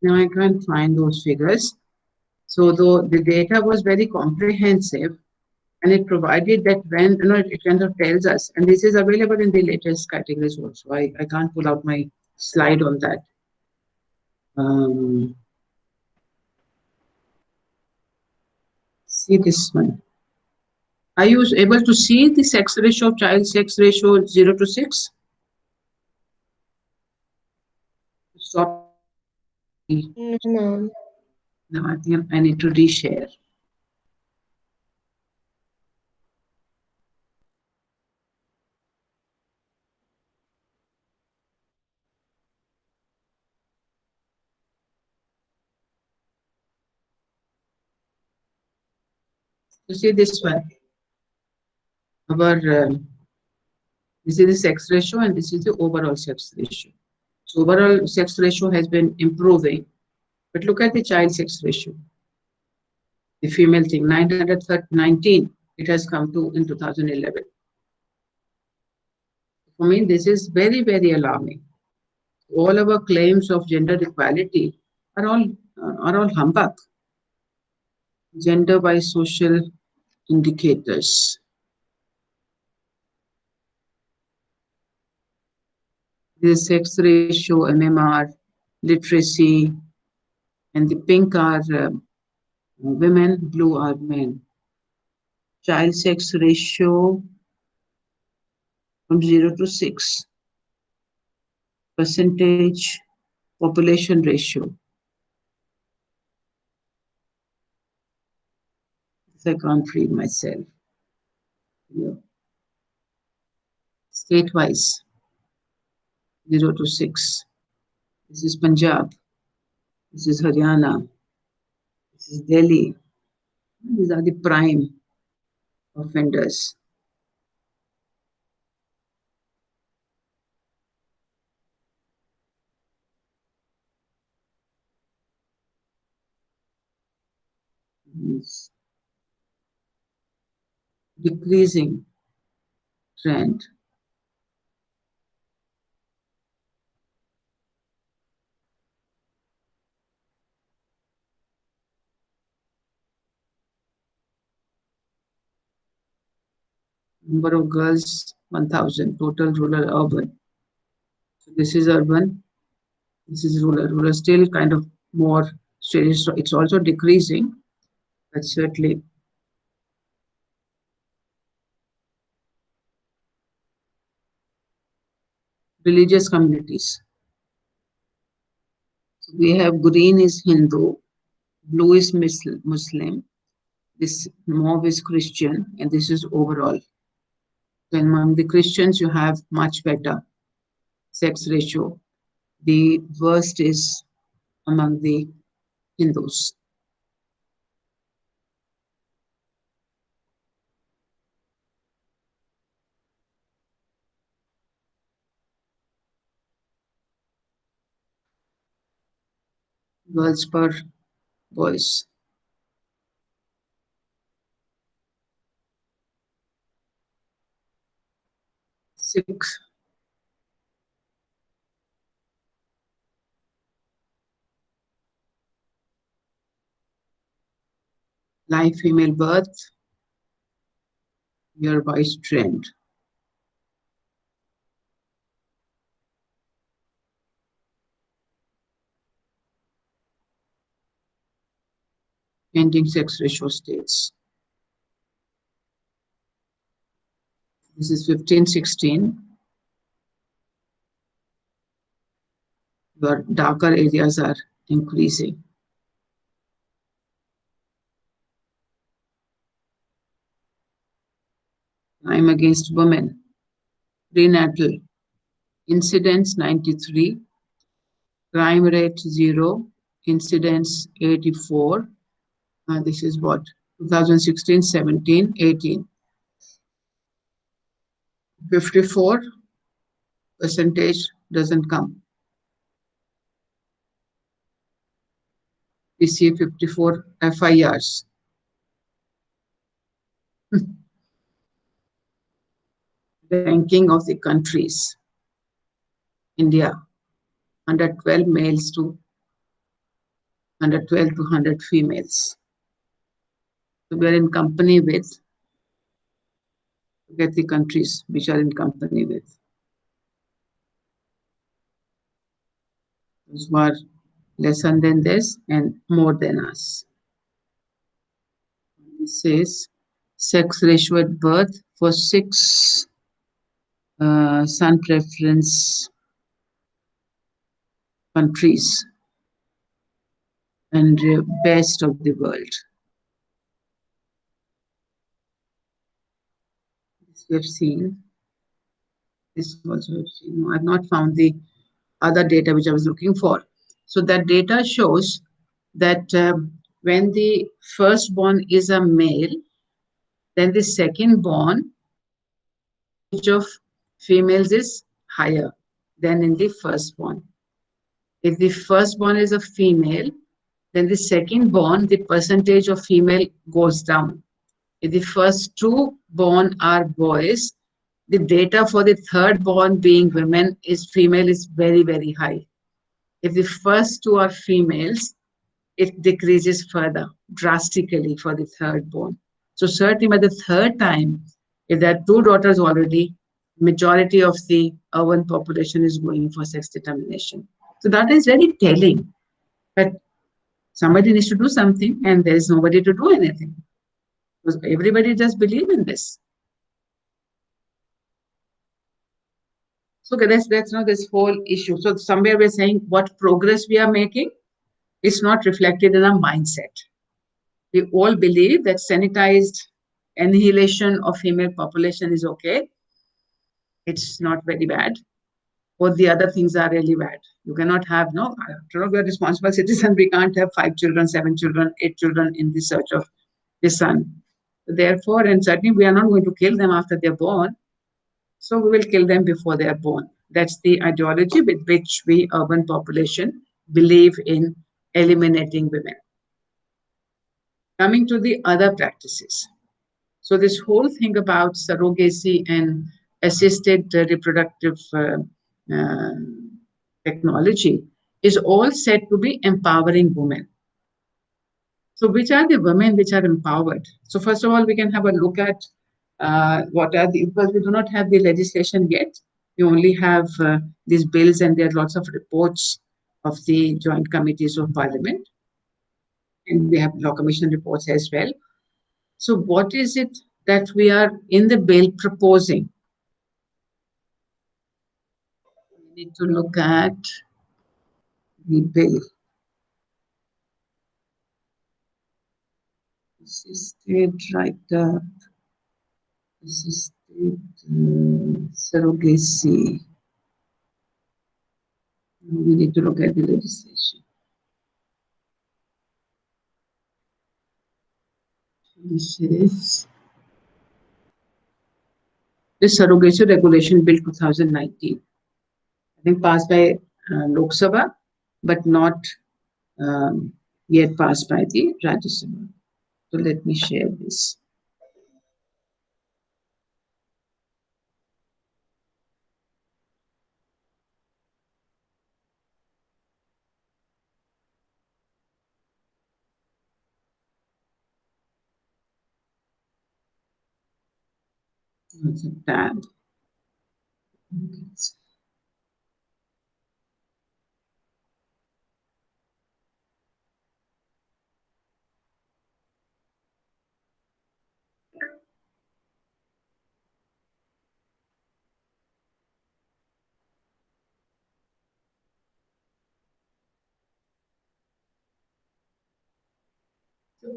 Speaker 2: Now I can't find those figures. So though the data was very comprehensive, and it provided that when it kind of tells us, and this is available in the latest categories also. I can't pull out my slide on that. See this one. Are you able to see the sex ratio of child sex ratio 0 to 6? Stop.
Speaker 5: No, ma'am.
Speaker 2: No, I think I need to reshare. You see this one. This is the sex ratio, and this is the overall sex ratio. So overall sex ratio has been improving, But look at the child sex ratio. The female thing, 919, it has come to in 2011. For me, this is very, very alarming. All our claims of gender equality are all humbug. Gender by social indicators. The sex ratio, MMR, literacy, and the pink are women, blue are men. Child sex ratio from 0 to 6. Percentage population ratio. I can't read myself. Yeah. State-wise, 0 to 6. This is Punjab. This is Haryana. This is Delhi. These are the prime offenders. It's decreasing trend. Number of girls, 1,000. Total rural urban. So this is urban. This is rural. Rural still kind of more steady. So it's also decreasing, but certainly religious communities. So we have green is Hindu, blue is Muslim, this mauve is Christian, and this is overall. So among the Christians, you have much better sex ratio. The worst is among the Hindus. Girls per boys. Six. Live female birth, year-wise trend. Ending sex ratio states. This is 15-16. Where darker areas are increasing. Crime against women. Prenatal. Incidence 93. Crime rate 0. Incidence 84. This is what? 2016, 17, 18. 54% doesn't come. We see 54 FIRs. Ranking of the countries. India, 112 males to 112 to 100 females. So we are in company with, get the countries which are in company with. Those who are lesser than this and more than us. This says sex ratio at birth for 6 sun preference countries and best of the world. This we have seen. This also we have seen. No, I've not found the other data which I was looking for. So that data shows that when the firstborn is a male, then the second-born percentage of females is higher than in the firstborn. If the firstborn is a female, then the second born, the percentage of female goes down. If the first two born are boys, the data for the third born being women is female is very, very high. If the first two are females, it decreases further drastically for the third born. So certainly by the third time, if there are two daughters already, majority of the urban population is going for sex determination. So that is very telling. But somebody needs to do something, and there is nobody to do anything. Because everybody just believe in this. So that's not this whole issue. So somewhere we're saying what progress we are making is not reflected in our mindset. We all believe that sanitized annihilation of female population is okay. It's not very bad. Both the other things are really bad. You cannot have, no, we're responsible citizens. We can't have 5 children, 7 children, 8 children in the search of the sun. Therefore, and certainly we are not going to kill them after they're born. So we will kill them before they are born. That's the ideology with which we, urban population, believe in eliminating women. Coming to the other practices. So this whole thing about surrogacy and assisted reproductive technology is all said to be empowering women. So which are the women which are empowered? So first of all, we can have a look at what are the, because we do not have the legislation yet. We only have these bills, and there are lots of reports of the joint committees of parliament. And we have law commission reports as well. So what is it that we are in the bill proposing? We need to look at the bill. Assisted write-up, assisted surrogacy. We need to look at the legislation. This is the Surrogacy Regulation Bill 2019. I think passed by Lok Sabha, but not yet passed by the Rajya Sabha. So let me share this. It's a tab.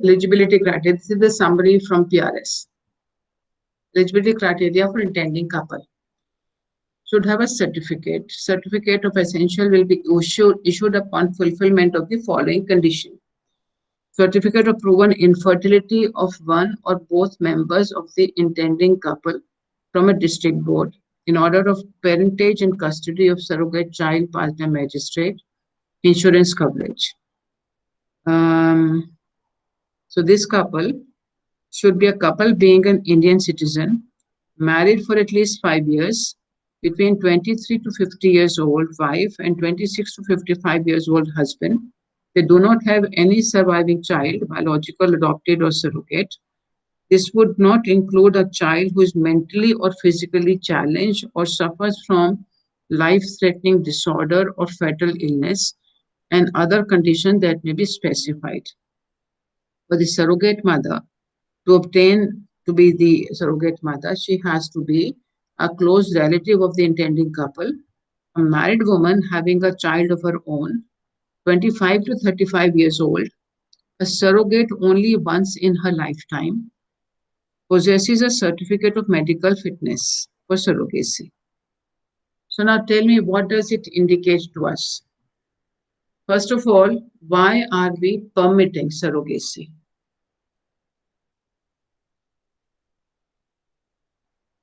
Speaker 2: Eligibility criteria. This is the summary from PRS. Eligibility criteria for intending couple should have a certificate. Certificate of essential will be issued upon fulfillment of the following condition. Certificate of proven infertility of one or both members of the intending couple from a district board in order of parentage and custody of surrogate child passed by magistrate, insurance coverage. So this couple should be a couple being an Indian citizen, married for at least 5 years, between 23 to 50 years old wife and 26 to 55 years old husband. They do not have any surviving child, biological, adopted, or surrogate. This would not include a child who is mentally or physically challenged or suffers from life-threatening disorder or fatal illness and other conditions that may be specified. For the surrogate mother, to obtain to be the surrogate mother, she has to be a close relative of the intending couple, a married woman having a child of her own, 25 to 35 years old, a surrogate only once in her lifetime, possesses a certificate of medical fitness for surrogacy. So now tell me, what does it indicate to us? First of all, why are we permitting surrogacy?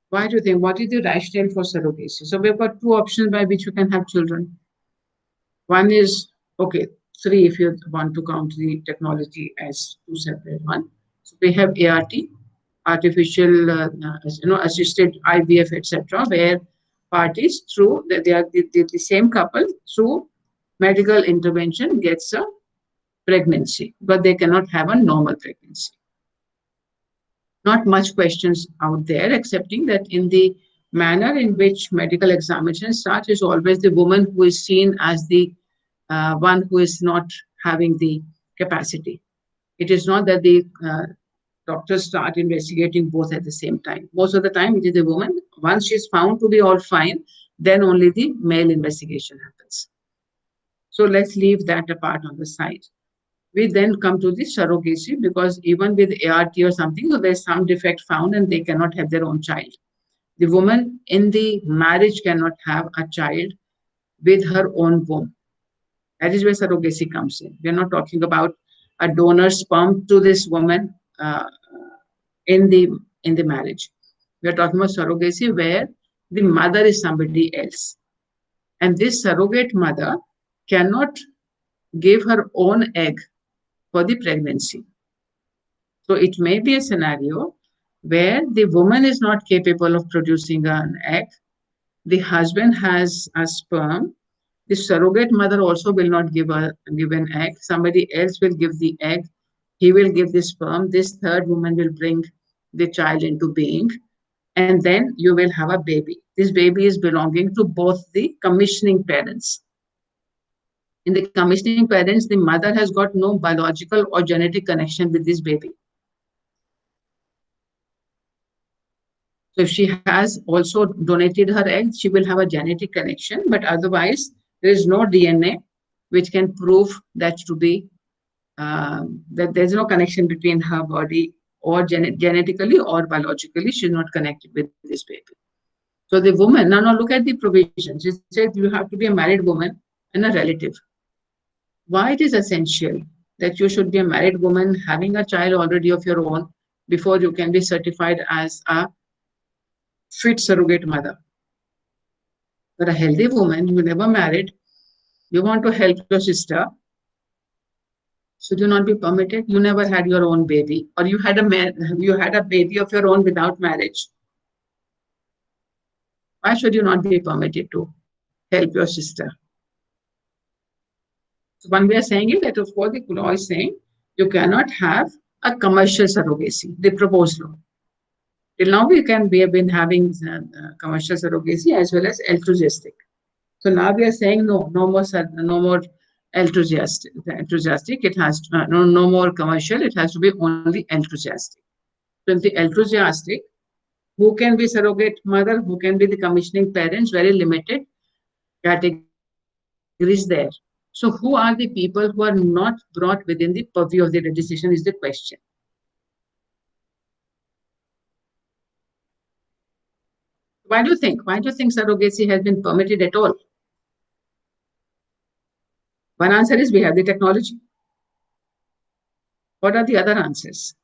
Speaker 2: Why do you think? What is the rationale for surrogacy? So we've got two options by which you can have children. One is, okay, three if you want to count the technology as two separate one. So we have ART, artificial, assisted IVF, etc., where parties through they are the same couple through medical intervention gets a pregnancy, but they cannot have a normal pregnancy. Not much questions out there, excepting that in the manner in which medical examination starts is always the woman who is seen as the one who is not having the capacity. It is not that the doctors start investigating both at the same time. Most of the time, it is the woman. Once she is found to be all fine, then only the male investigation happens. So let's leave that apart on the side. We then come to the surrogacy, because even with ART or something, so there's some defect found and they cannot have their own child. The woman in the marriage cannot have a child with her own womb. That is where surrogacy comes in. We're not talking about a donor sperm to this woman in the marriage. We're talking about surrogacy where the mother is somebody else. And this surrogate mother cannot give her own egg for the pregnancy. So it may be a scenario where the woman is not capable of producing an egg. The husband has a sperm. The surrogate mother also will not give an egg. Somebody else will give the egg. He will give the sperm. This third woman will bring the child into being. And then you will have a baby. This baby is belonging to both the commissioning parents. In the commissioning parents, the mother has got no biological or genetic connection with this baby. So if she has also donated her egg, she will have a genetic connection, but otherwise there is no DNA which can prove that to be that there's no connection between her body or genetically or biologically. She's not connected with this baby. So the woman, now look at the provisions. It says you have to be a married woman and a relative. Why it is essential that you should be a married woman having a child already of your own before you can be certified as a fit surrogate mother. But a healthy woman, you never married, you want to help your sister, should you not be permitted? You never had your own baby, or you had a baby of your own without marriage. Why should you not be permitted to help your sister? So one way of saying it, that of course the law is saying you cannot have a commercial surrogacy, the proposed law. Till now we have been having commercial surrogacy as well as altruistic. So now we are saying no more altruistic. It has no more commercial. It has to be only altruistic. So in the altruistic, who can be surrogate mother? Who can be the commissioning parents? Very limited categories there. So who are the people who are not brought within the purview of the legislation is the question. Why do you think surrogacy has been permitted at all? One answer is we have the technology. What are the other answers?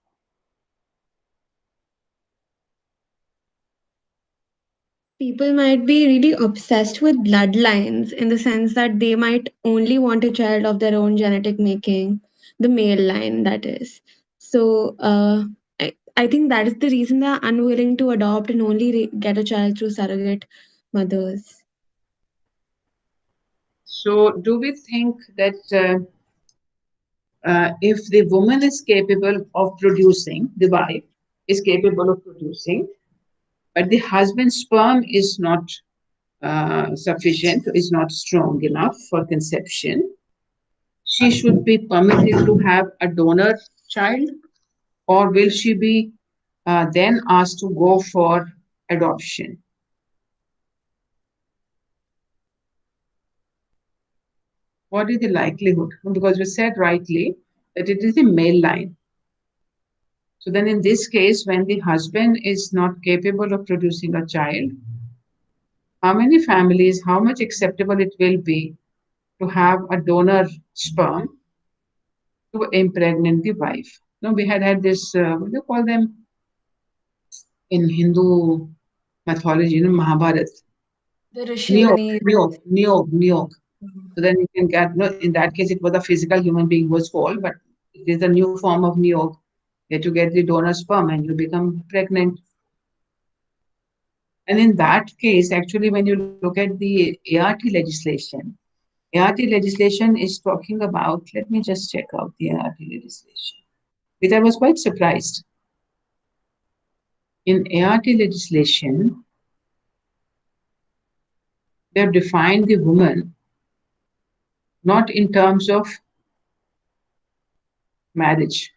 Speaker 5: People might be really obsessed with bloodlines in the sense that they might only want a child of their own genetic making, the male line, that is. So, I think that is the reason they are unwilling to adopt and only get a child through surrogate mothers.
Speaker 2: So, do we think that if the woman is capable of producing, the wife is capable of producing, but the husband's sperm is not sufficient, is not strong enough for conception, she should be permitted to have a donor child, or will she be then asked to go for adoption? What is the likelihood? Because we said rightly that it is the male line. So then in this case, when the husband is not capable of producing a child, how many families, how much acceptable it will be to have a donor sperm to impregnate the wife? No, we had this, what do you call them in Hindu mythology, Mahabharata?
Speaker 5: The Rishi Munis.
Speaker 2: Niyog. So then you can get, no, in that case, it was a physical human being was called, but it is a new form of niyog. You have to get the donor sperm and you become pregnant. And in that case, actually, when you look at the ART legislation, ART legislation is talking about, let me just check out the ART legislation, which I was quite surprised. In ART legislation, they have defined the woman not in terms of marriage.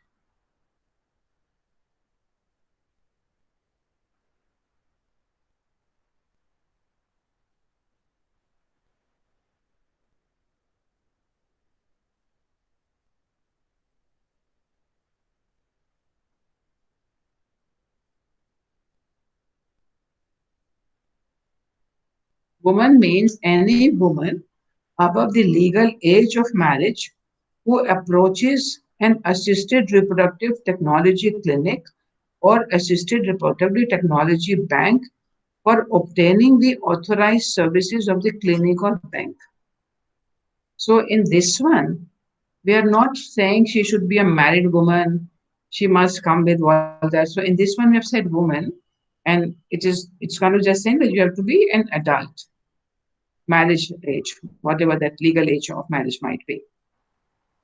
Speaker 2: Woman means any woman above the legal age of marriage who approaches an assisted reproductive technology clinic or assisted reproductive technology bank for obtaining the authorized services of the clinic or bank. So in this one, we are not saying she should be a married woman, she must come with all that. So in this one, we have said woman, and it's kind of just saying that you have to be an adult, marriage age, whatever that legal age of marriage might be.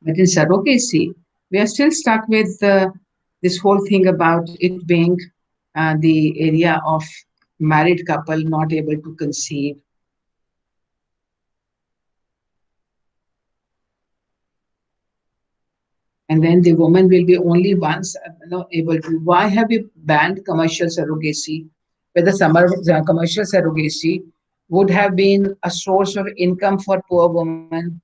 Speaker 2: But in surrogacy, we are still stuck with this whole thing about it being the area of married couple not able to conceive. And then the woman will be only once able to. Why have we banned commercial surrogacy? Whether summer commercial surrogacy would have been a source of income for poor women.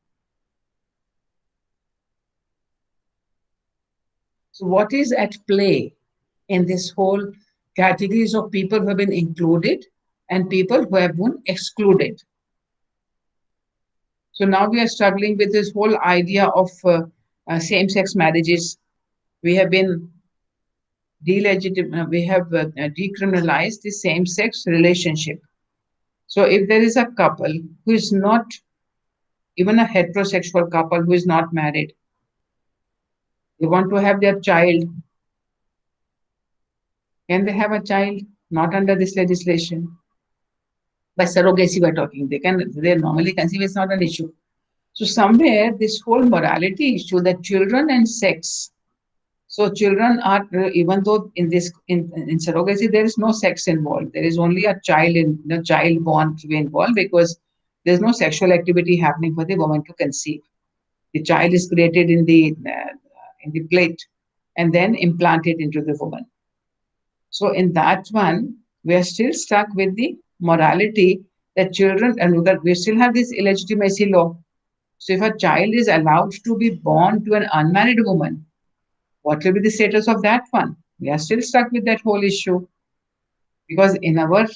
Speaker 2: So what is at play in this whole categories of people who have been included and people who have been excluded? So now we are struggling with this whole idea of same-sex marriages. We have been we have decriminalized the same-sex relationship. So if there is a couple who is not even a heterosexual couple who is not married, they want to have their child, can they have a child? Not under this legislation. By surrogacy, we're talking. They normally conceive, it's not an issue. So somewhere this whole morality issue that children and sex. So children are, even though in surrogacy there is no sex involved, there is only a child child born to be involved because there is no sexual activity happening for the woman to conceive. The child is created in the plate and then implanted into the woman. So in that one, we are still stuck with the morality that children, and that we still have this illegitimacy law. So if a child is allowed to be born to an unmarried woman, what will be the status of that one? We are still stuck with that whole issue because in our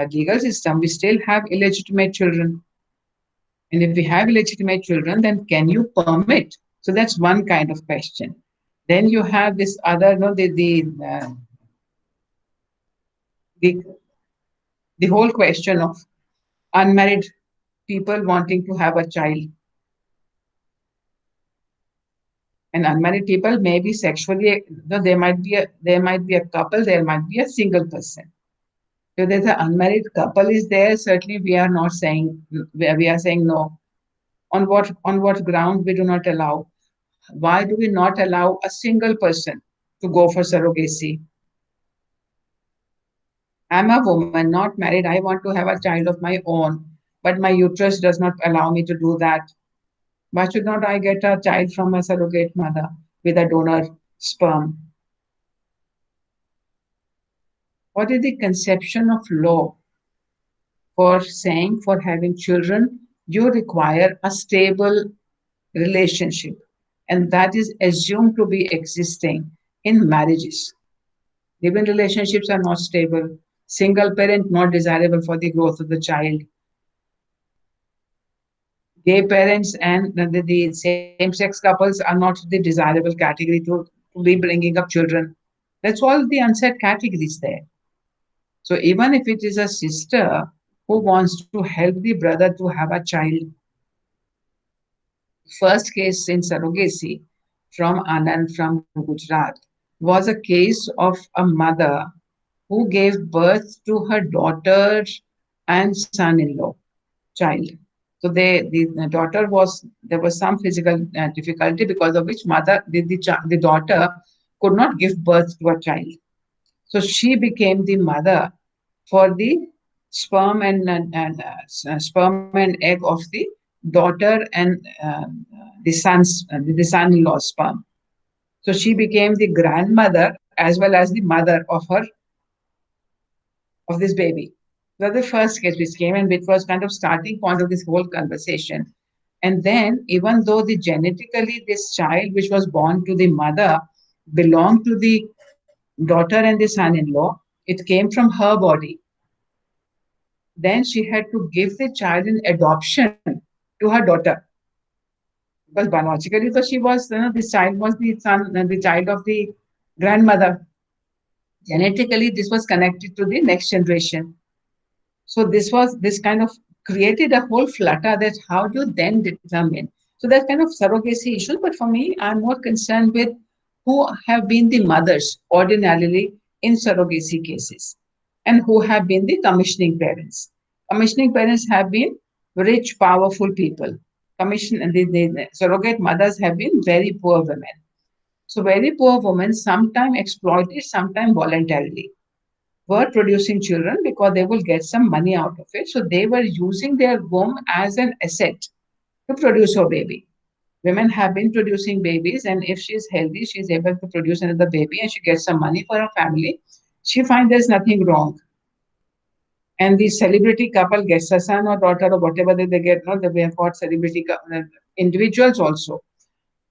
Speaker 2: legal system, we still have illegitimate children. And if we have illegitimate children, then can you permit? So that's one kind of question. Then you have this other, no, the, the whole question of unmarried people wanting to have a child. And unmarried people may be sexually, no, there might be a couple, there might be a single person. So there's an unmarried couple is there. Certainly, we are not saying we are saying no. On what ground we do not allow? Why do we not allow a single person to go for surrogacy? I'm a woman, not married. I want to have a child of my own, but my uterus does not allow me to do that. Why should not I get a child from a surrogate mother with a donor sperm? What is the conception of law for saying for having children, you require a stable relationship, and that is assumed to be existing in marriages. Live-in relationships are not stable. Single parent not desirable for the growth of the child. Gay parents and the same-sex couples are not the desirable category to be bringing up children. That's all the unsaid categories there. So even if it is a sister who wants to help the brother to have a child, first case in surrogacy from Anand from Gujarat was a case of a mother who gave birth to her daughter and son-in-law child. So the daughter was there was some physical difficulty because of which the daughter could not give birth to a child. So she became the mother for the sperm and egg of the daughter and the son-in-law sperm. So she became the grandmother as well as the mother of this baby. That was the first case which came and which was kind of starting point of this whole conversation. And then, even though the genetically this child which was born to the mother belonged to the daughter and the son-in-law, it came from her body. Then she had to give the child in adoption to her daughter because biologically, so she was, this child was the child of the grandmother. Genetically, this was connected to the next generation. So this kind of created a whole flutter that how do you then determine? So there's kind of surrogacy issues, but for me, I'm more concerned with who have been the mothers ordinarily in surrogacy cases and who have been the commissioning parents. Commissioning parents have been rich, powerful people. The surrogate mothers have been very poor women. So very poor women, sometimes exploited, sometimes voluntarily, were producing children because they will get some money out of it. So they were using their womb as an asset to produce a baby. Women have been producing babies, and if she's healthy, she's able to produce another baby and she gets some money for her family. She finds there's nothing wrong. And the celebrity couple gets a son or daughter or whatever they get. No, we have got celebrity individuals also.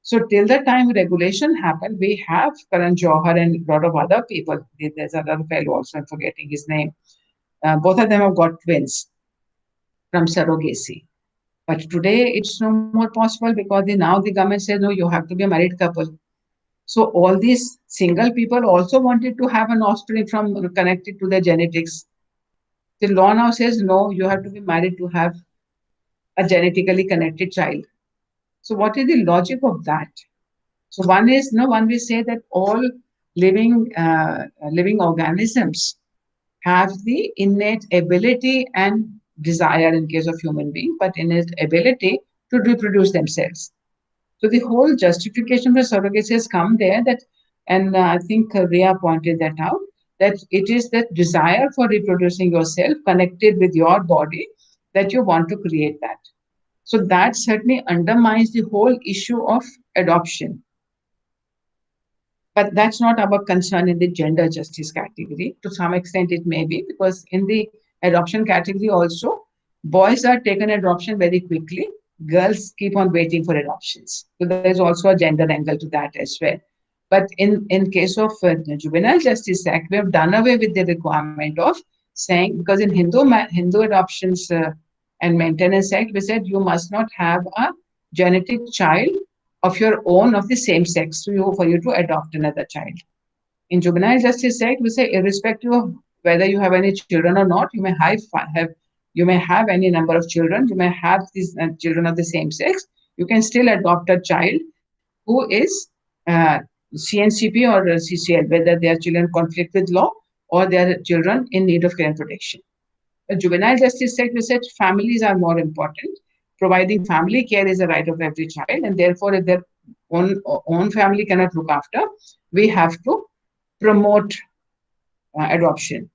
Speaker 2: So till the time regulation happened, we have Karan Johar and a lot of other people. There's another fellow also, I'm forgetting his name. Both of them have got twins from surrogacy. But today it's no more possible because now the government says, no, you have to be a married couple. So all these single people also wanted to have an offspring from connected to their genetics. The law now says, no, you have to be married to have a genetically connected child. So what is the logic of that? So one we say that all living organisms have the innate ability and desire in case of human being, but innate ability to reproduce themselves. So the whole justification for surrogacy has come there that, and I think Ria pointed that out, that it is that desire for reproducing yourself connected with your body that you want to create that. So that certainly undermines the whole issue of adoption. But that's not our concern in the gender justice category. To some extent, it may be because in the adoption category also, boys are taken adoption very quickly. Girls keep on waiting for adoptions. So there's also a gender angle to that as well. But in case of the Juvenile Justice Act, we have done away with the requirement of saying, because in Hindu Adoptions and Maintenance Act, we said you must not have a genetic child of your own of the same sex for you to adopt another child. In Juvenile Justice Act, we say irrespective of whether you have any children or not, you may have any number of children, you may have these children of the same sex, you can still adopt a child who is CNCP or CCL, whether they are children conflict with law or they are children in need of care and protection. The Juvenile Justice Act, we said families are more important. Providing family care is a right of every child, and therefore, if their own family cannot look after, we have to promote adoption.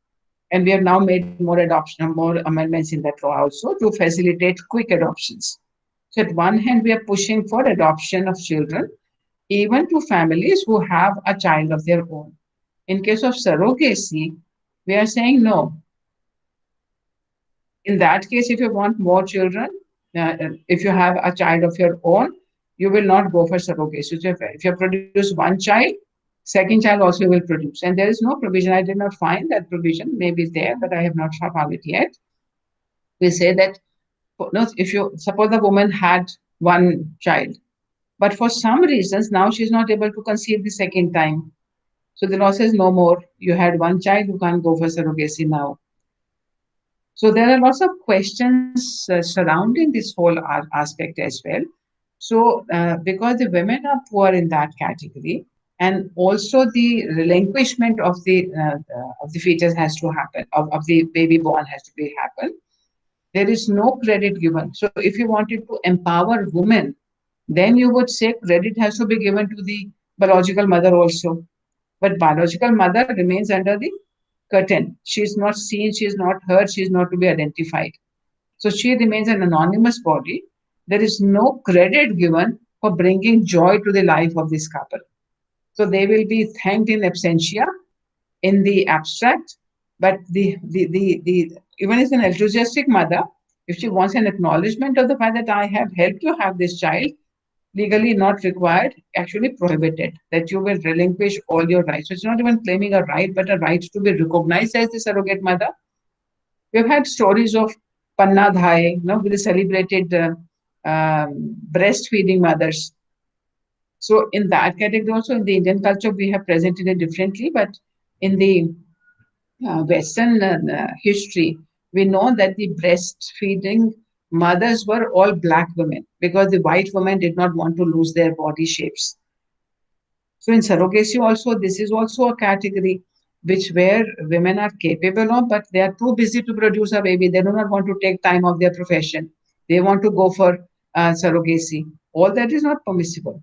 Speaker 2: And we have now made more amendments in that law also to facilitate quick adoptions. So at one hand, we are pushing for adoption of children, even to families who have a child of their own. In case of surrogacy, we are saying no. In that case, if you want more children, if you have a child of your own, you will not go for surrogacy. So if you produce one child, second child also will produce. And there is no provision. I did not find that provision. Maybe it's there, but I have not found it yet. We say that if you suppose the woman had one child, but for some reasons now she's not able to conceive the second time. So the law says no more. You had one child, you can't go for surrogacy now. So there are lots of questions surrounding this whole aspect as well. So, because the women are poor in that category, and also the relinquishment of the fetus has to happen, of the baby born has to be happen. There is no credit given. So, if you wanted to empower women, then you would say credit has to be given to the biological mother also. But biological mother remains under the curtain. She is not seen, she is not heard, she is not to be identified. So she remains an anonymous body. There is no credit given for bringing joy to the life of this couple. So they will be thanked in absentia, in the abstract, but the even as an enthusiastic mother, if she wants an acknowledgement of the fact that I have helped you have this child, legally not required, actually prohibited, that you will relinquish all your rights. So it's not even claiming a right, but a right to be recognized as the surrogate mother. We've had stories of Panna Dhai, with the celebrated breastfeeding mothers. So in that category, also in the Indian culture, we have presented it differently, but in the Western history, we know that the breastfeeding mothers were all black women because the white women did not want to lose their body shapes. So in surrogacy also, this is also a category which where women are capable of, but they are too busy to produce a baby. They do not want to take time of their profession. They want to go for surrogacy. All that is not permissible.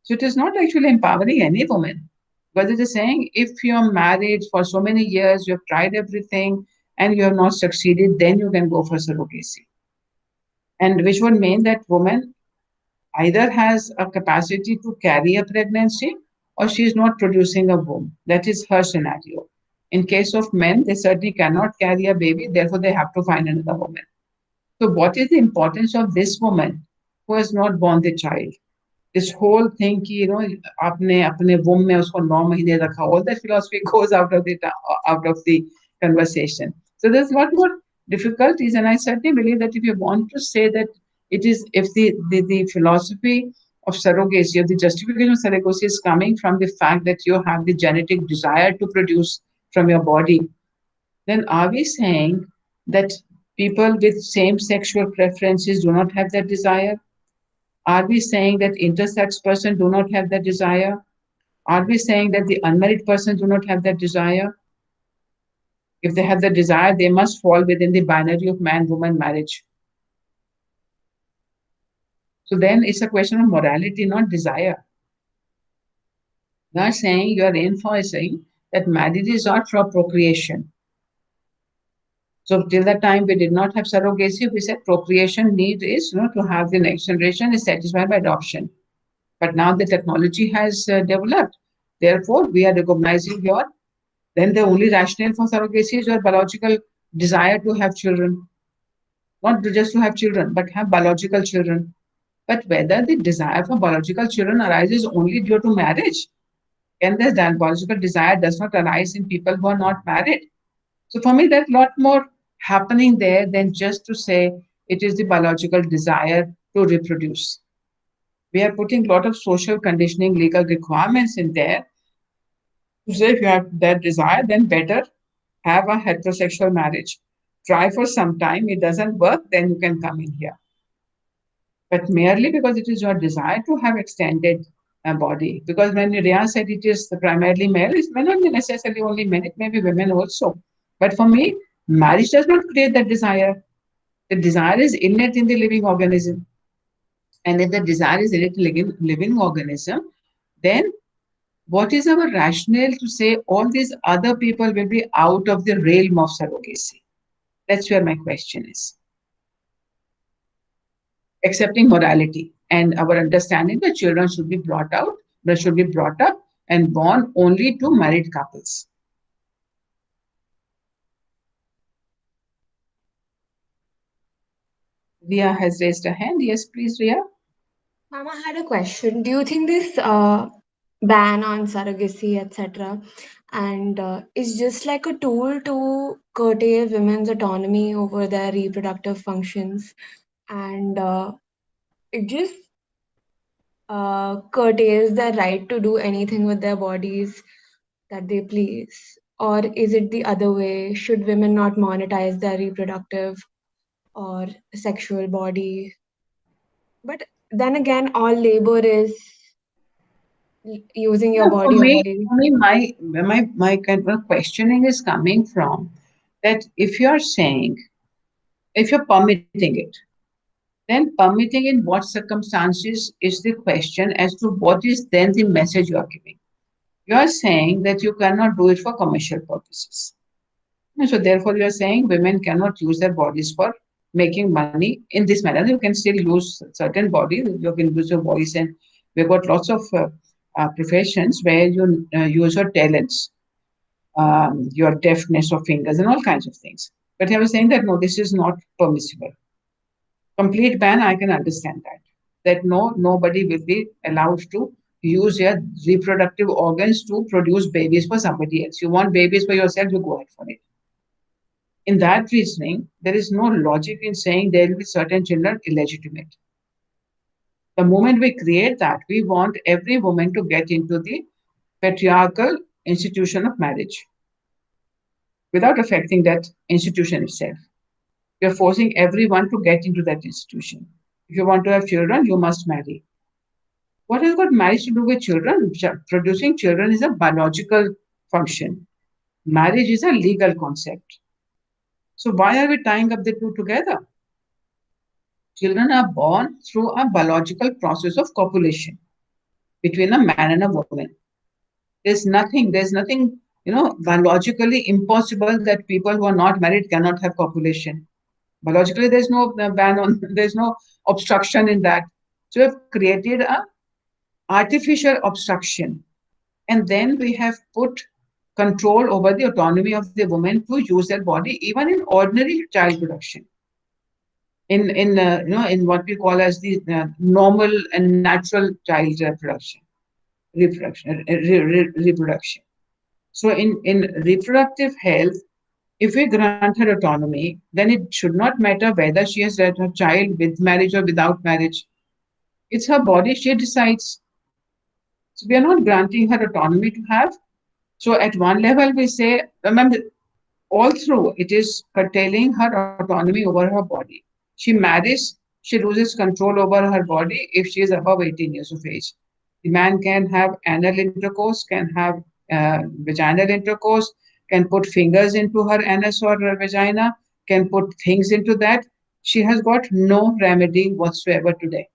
Speaker 2: So it is not actually empowering any woman. But it is saying if you are married for so many years, you have tried everything and you have not succeeded, then you can go for surrogacy. And which would mean that woman either has a capacity to carry a pregnancy or she is not producing a womb. That is her scenario. In case of men, they certainly cannot carry a baby, therefore they have to find another woman. So, what is the importance of this woman who has not born the child? This whole thing कि आपने अपने womb में उसको 9 महीने रखा, all that philosophy goes out of the conversation. So there's a lot more difficulties, and I certainly believe that if you want to say that it is if the philosophy of surrogacy, of the justification of surrogacy is coming from the fact that you have the genetic desire to produce from your body, then are we saying that people with same sexual preferences do not have that desire? Are we saying that intersex person do not have that desire? Are we saying that the unmarried person do not have that desire? If they have the desire, they must fall within the binary of man-woman marriage. So then it's a question of morality, not desire. You are saying, you are reinforcing that marriage is not for procreation. So till that time we did not have surrogacy, we said procreation need is to have the next generation is satisfied by adoption. But now the technology has developed. Therefore, we are recognizing then the only rationale for surrogacy is your biological desire to have children. Not just to have children, but have biological children. But whether the desire for biological children arises only due to marriage, and this biological desire does not arise in people who are not married. So for me, there's a lot more happening there than just to say it is the biological desire to reproduce. We are putting a lot of social conditioning, legal requirements in there to say if you have that desire, then better have a heterosexual marriage. Try for some time, it doesn't work, then you can come in here. But merely because it is your desire to have extended body. Because when Riya said it is primarily male, it may not be necessarily only men, it may be women also. But for me, marriage does not create that desire. The desire is innate in the living organism. And if the desire is innate in the living organism, then what is our rationale to say all these other people will be out of the realm of surrogacy? That's where my question is. Accepting morality and our understanding that children should be brought out, they should be brought up and born only to married couples. Ria has raised a hand. Yes, please, Ria.
Speaker 5: Mama had a question. Do you think this ban on surrogacy, etc., and is just like a tool to curtail women's autonomy over their reproductive functions, and it just curtails their right to do anything with their bodies that they please? Or is it the other way? Should women not monetize their reproductive or sexual body? But then again, all labor is using your
Speaker 2: No,
Speaker 5: body only.
Speaker 2: for me, my kind of questioning is coming from that if you're permitting it, then permitting in what circumstances is the question as to what is then the message you are giving. You are saying that you cannot do it for commercial purposes. And so therefore, you are saying women cannot use their bodies for making money in this manner. You can still use certain bodies. You can use your voice, and we've got lots of professions where you use your talents, your deafness of fingers, and all kinds of things. But I was saying that no, this is not permissible. Complete ban, I can understand that. That no, nobody will be allowed to use their reproductive organs to produce babies for somebody else. You want babies for yourself, you go ahead for it. In that reasoning, there is no logic in saying there will be certain children illegitimate. The moment we create that, we want every woman to get into the patriarchal institution of marriage without affecting that institution itself. You're forcing everyone to get into that institution. If you want to have children, you must marry. What has got marriage to do with children? Producing children is a biological function. Marriage is a legal concept. So why are we tying up the two together? Children are born through a biological process of copulation between a man and a woman. There's nothing, biologically impossible that people who are not married cannot have copulation. Biologically, there's no ban on, there's no obstruction in that. So we've created a artificial obstruction, and then we have put control over the autonomy of the woman to use their body, even in ordinary child production. In what we call as the normal and natural child reproduction. So in reproductive health, if we grant her autonomy, then it should not matter whether she has had her child with marriage or without marriage. It's her body, she decides. So we are not granting her autonomy to have. So at one level, we say, remember, all through it is curtailing her autonomy over her body. She marries, she loses control over her body if she is above 18 years of age. The man can have anal intercourse, can have vaginal intercourse, can put fingers into her anus or her vagina, can put things into that. She has got no remedy whatsoever today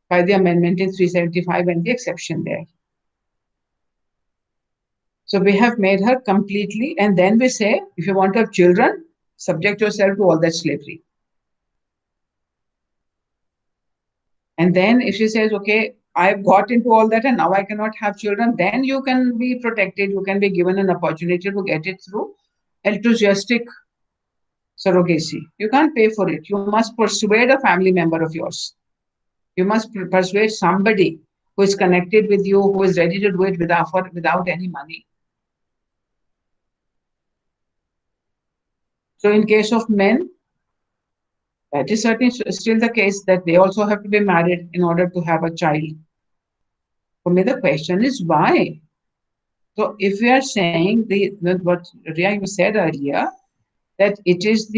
Speaker 2: by the amendment in 375 and the exception there. So we have made her completely, and then we say, if you want to have children, subject yourself to all that slavery. And then if she says, okay, I've got into all that and now I cannot have children, then you can be protected, you can be given an opportunity to get it through altruistic surrogacy. You can't pay for it. You must persuade a family member of yours. You must persuade somebody who is connected with you, who is ready to do it without any money. So in case of men, that is certainly still the case that they also have to be married in order to have a child. For me, the question is why? So if we are saying what Ria you said earlier, that it is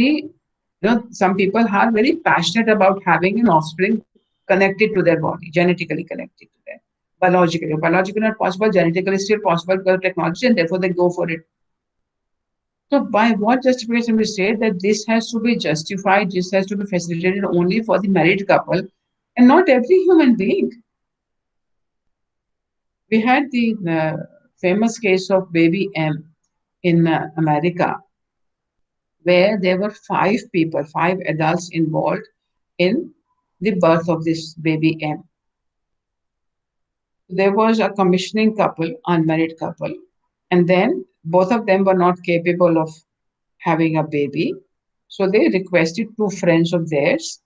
Speaker 2: some people are very passionate about having an offspring connected to their body, genetically connected to them. Biologically not possible, genetically still possible because of technology, and therefore they go for it. So by what justification we say that this has to be justified, this has to be facilitated only for the married couple and not every human being? We had the famous case of baby M in America, where there were 5 adults involved in the birth of this baby M. There was a commissioning couple, unmarried couple, and then both of them were not capable of having a baby. So they requested 2 friends of theirs.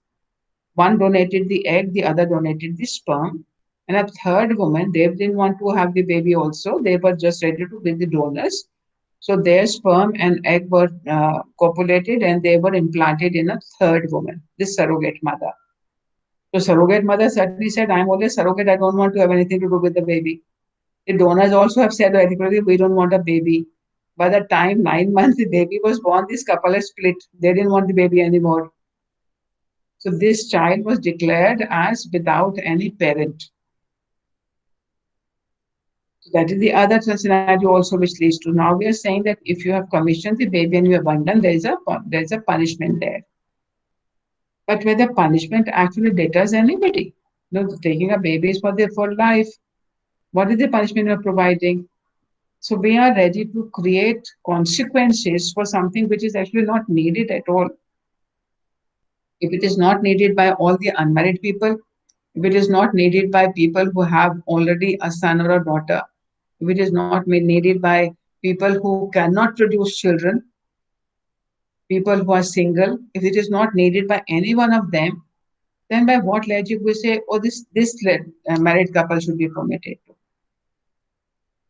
Speaker 2: One donated the egg, the other donated the sperm. And a third woman, they didn't want to have the baby also. They were just ready to be the donors. So their sperm and egg were copulated and they were implanted in a third woman, this surrogate mother. So surrogate mother certainly said, I'm only a surrogate, I don't want to have anything to do with the baby. The donors also have said very clearly, we don't want a baby. By the time 9 months the baby was born, this couple has split. They didn't want the baby anymore. So this child was declared as without any parent. So that is the other scenario also which leads to, now we are saying that if you have commissioned the baby and you abandon, there is a punishment there. But whether punishment actually deters anybody? No, taking a baby is for life. What is the punishment you are providing? So we are ready to create consequences for something which is actually not needed at all. If it is not needed by all the unmarried people, if it is not needed by people who have already a son or a daughter, if it is not needed by people who cannot produce children, people who are single, if it is not needed by any one of them, then by what logic we say, oh, this married couple should be permitted to?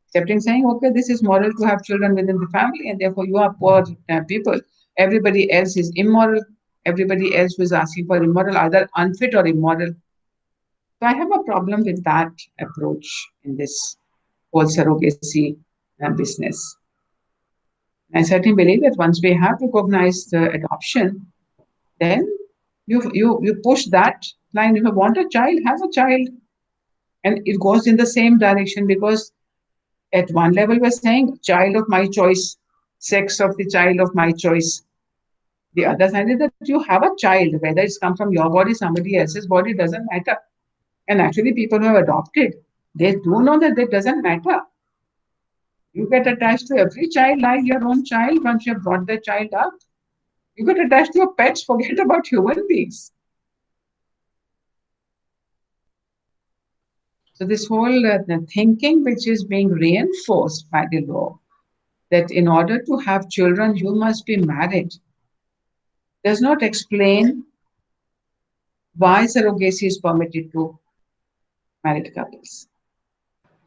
Speaker 2: Accepting saying, okay, this is moral to have children within the family, and therefore you are poor people. Everybody else is immoral. Everybody else who is asking for immoral, either unfit or immoral. So I have a problem with that approach in this whole surrogacy business. I certainly believe that once we have recognized adoption, then you push that line. If you want a child, have a child. And it goes in the same direction, because at one level we're saying child of my choice, sex of the child of my choice. The other side is that you have a child, whether it's come from your body, somebody else's body, doesn't matter. And actually people who have adopted, they do know that it doesn't matter. You get attached to every child like your own child once you have brought the child up. You get attached to your pets, forget about human beings. So this whole the thinking which is being reinforced by the law, that in order to have children, you must be married, does not explain why surrogacy is permitted to married couples.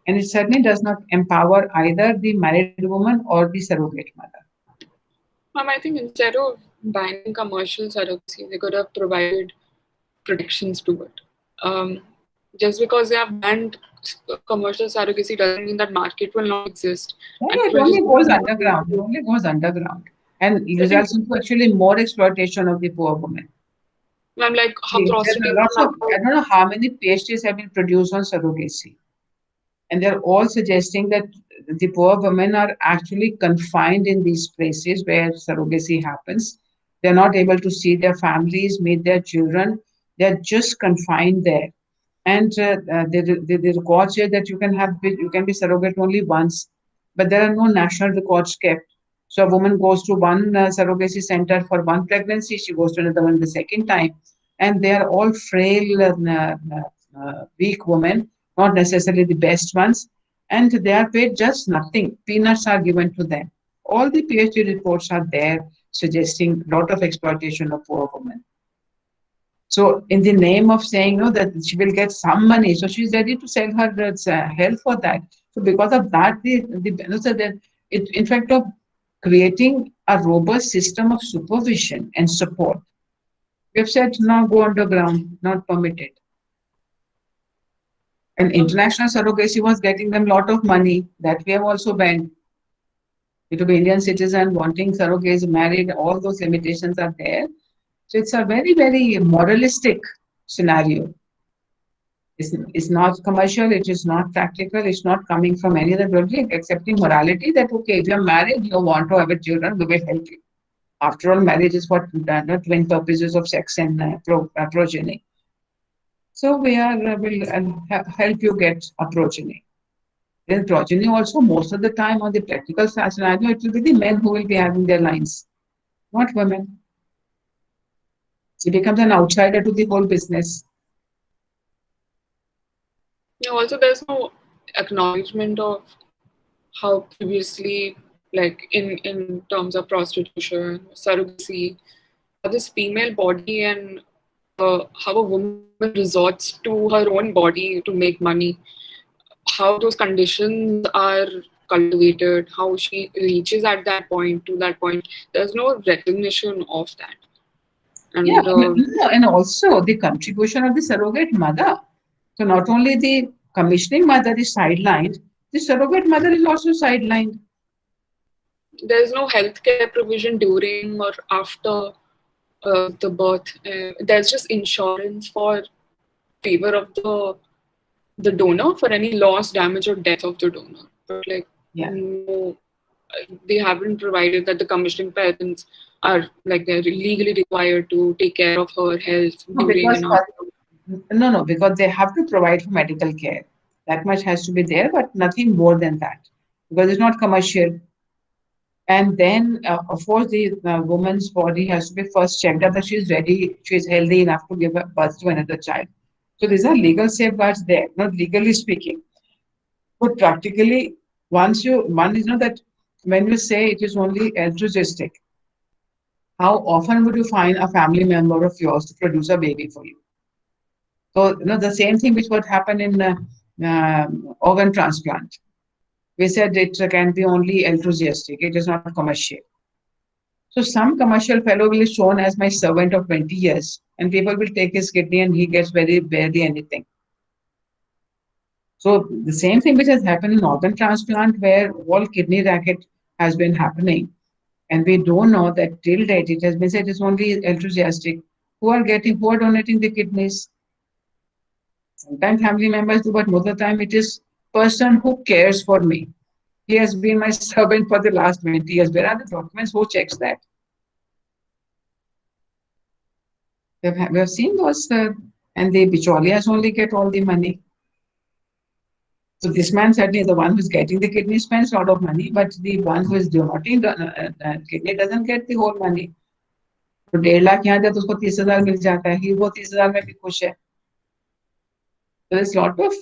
Speaker 2: And it certainly does not empower either the married woman or the surrogate mother.
Speaker 3: I think instead of banning commercial surrogacy, they could have provided protections to it. Just because they have banned commercial surrogacy doesn't mean that market will not exist.
Speaker 2: No, it only goes underground. It only goes underground and results into actually more exploitation of the poor woman.
Speaker 3: I'm like, how
Speaker 2: I don't know how many PhDs have been produced on surrogacy. And they're all suggesting that the poor women are actually confined in these places where surrogacy happens. They're not able to see their families, meet their children. They're just confined there. And the records say that you can be surrogate only once, but there are no national records kept. So a woman goes to one surrogacy center for one pregnancy, she goes to another one the second time, and they are all frail, weak women, not necessarily the best ones, and they are paid just nothing. Peanuts are given to them. All the PhD reports are there suggesting a lot of exploitation of poor women. So in the name of saying that she will get some money, so she's ready to sell her health for that. So because of that, in fact of creating a robust system of supervision and support, we have said now go underground, not permitted. And international surrogacy was getting them a lot of money, that we have also banned. To be Indian citizen wanting surrogates married, all those limitations are there. So it's a very, very moralistic scenario. It's not commercial, it is not practical, it's not coming from any other logic, accepting morality that, okay, if you're married, you want to have a children, we will help you. After all, marriage is for the twin purposes of sex and progeny. So we will help you get a progeny. Then progeny also, most of the time on the practical scenario, it will be the men who will be having their lines, not women. He becomes an outsider to the whole business.
Speaker 3: Also, there's no acknowledgement of how previously, like in terms of prostitution, surrogacy, this female body and how a woman resorts to her own body to make money, how those conditions are cultivated, how she reaches at that point to that point. There's no recognition of that. And,
Speaker 2: and also the contribution of the surrogate mother. So not only the commissioning mother is sidelined, the surrogate mother is also sidelined.
Speaker 3: There's no healthcare provision during or after the birth. There's just insurance for favor of the donor for any loss, damage, or death of the donor. But like,
Speaker 2: Yeah.
Speaker 3: no, they haven't provided that the commissioning parents are like they're legally required to take care of her health
Speaker 2: No,
Speaker 3: during
Speaker 2: because
Speaker 3: and after.
Speaker 2: no, because they have to provide for medical care. That much has to be there, but nothing more than that, because it's not commercial. And then, of course, the woman's body has to be first checked out that she's ready, she's healthy enough to give birth to another child. So these are legal safeguards there, not legally speaking. But practically, one is not that when you say it is only altruistic, how often would you find a family member of yours to produce a baby for you? So, the same thing which would happen in organ transplant. We said it can be only altruistic, it is not commercial. So some commercial fellow will be shown as my servant of 20 years, and people will take his kidney and he gets very barely anything. So the same thing which has happened in organ transplant, where all kidney racket has been happening, and we don't know that till date it has been said it's only altruistic. Who are donating the kidneys? Sometimes family members do, but most of the time it is person who cares for me. He has been my servant for the last 20 years. Where are the documents? Who checks that? We have seen those, and the bicholias only get all the money. So this man certainly, the one who's getting the kidney spends a lot of money, but the one who is donating the kidney doesn't get the whole money. तो 1.5 लाख यहाँ जाए तो उसको 30,000 मिल जाता है, वो 30,000 में भी खुश है. There's a lot of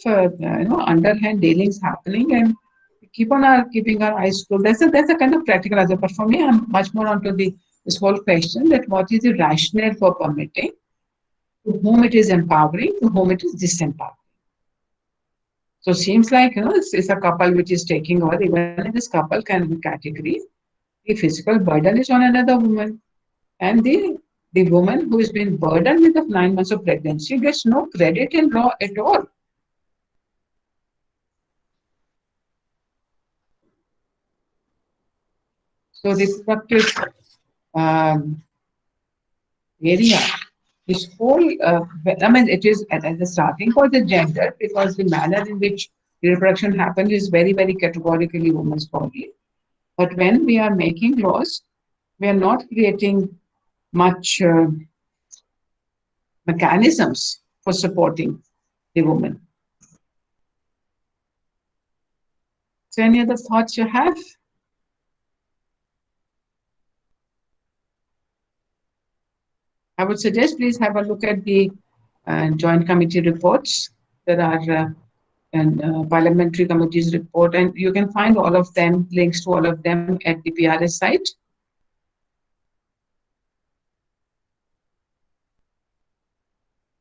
Speaker 2: underhand dealings happening, and we keeping our eyes closed. That's a kind of practical answer. But for me, I'm much more onto this whole question that what is the rationale for permitting, to whom it is empowering, to whom it is disempowering. So it seems like it's a couple which is taking over. Even in this couple category, the physical burden is on another woman, and the woman who has been burdened with the 9 months of pregnancy gets no credit in law at all. So reproductive area, this whole, it is at the starting point the gender, because the manner in which reproduction happens is very, very categorically woman's body. But when we are making laws, we are not creating much mechanisms for supporting the woman. So any other thoughts you have? I would suggest please have a look at the joint committee reports. There are parliamentary committees report, and you can find all of them, links to all of them at the PRS site.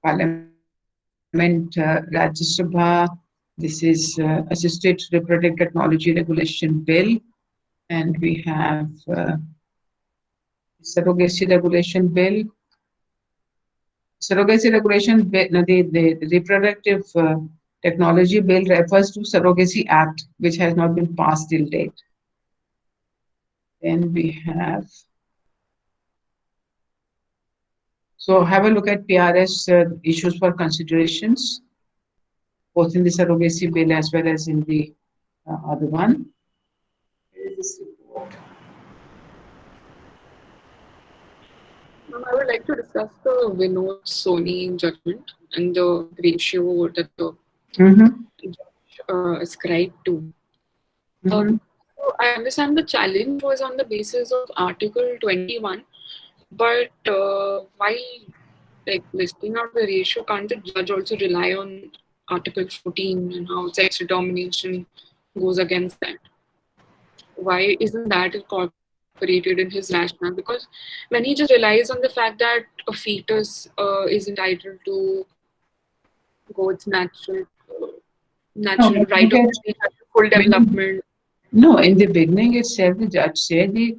Speaker 2: Parliament Rajya Sabha, this is Assisted Reproductive Technology Regulation Bill, and we have Surrogacy Regulation Bill. Surrogacy Regulation Bill, the Reproductive Technology Bill refers to Surrogacy Act, which has not been passed till date. Then we have, so have a look at PRS issues for considerations, both in the Surrogacy Bill as well as in the other one. Where is this report?
Speaker 3: I would like to discuss the Vinod Soni judgment and the ratio that the judge ascribed to. So I understand the challenge was on the basis of Article 21, but while like listing out the ratio, can't the judge also rely on Article 14 and how sex determination goes against that? Why isn't that incorporated in his rationale? Because when he just relies on the fact that a fetus is entitled to go its natural right of full development.
Speaker 2: No, in the beginning itself, the judge said the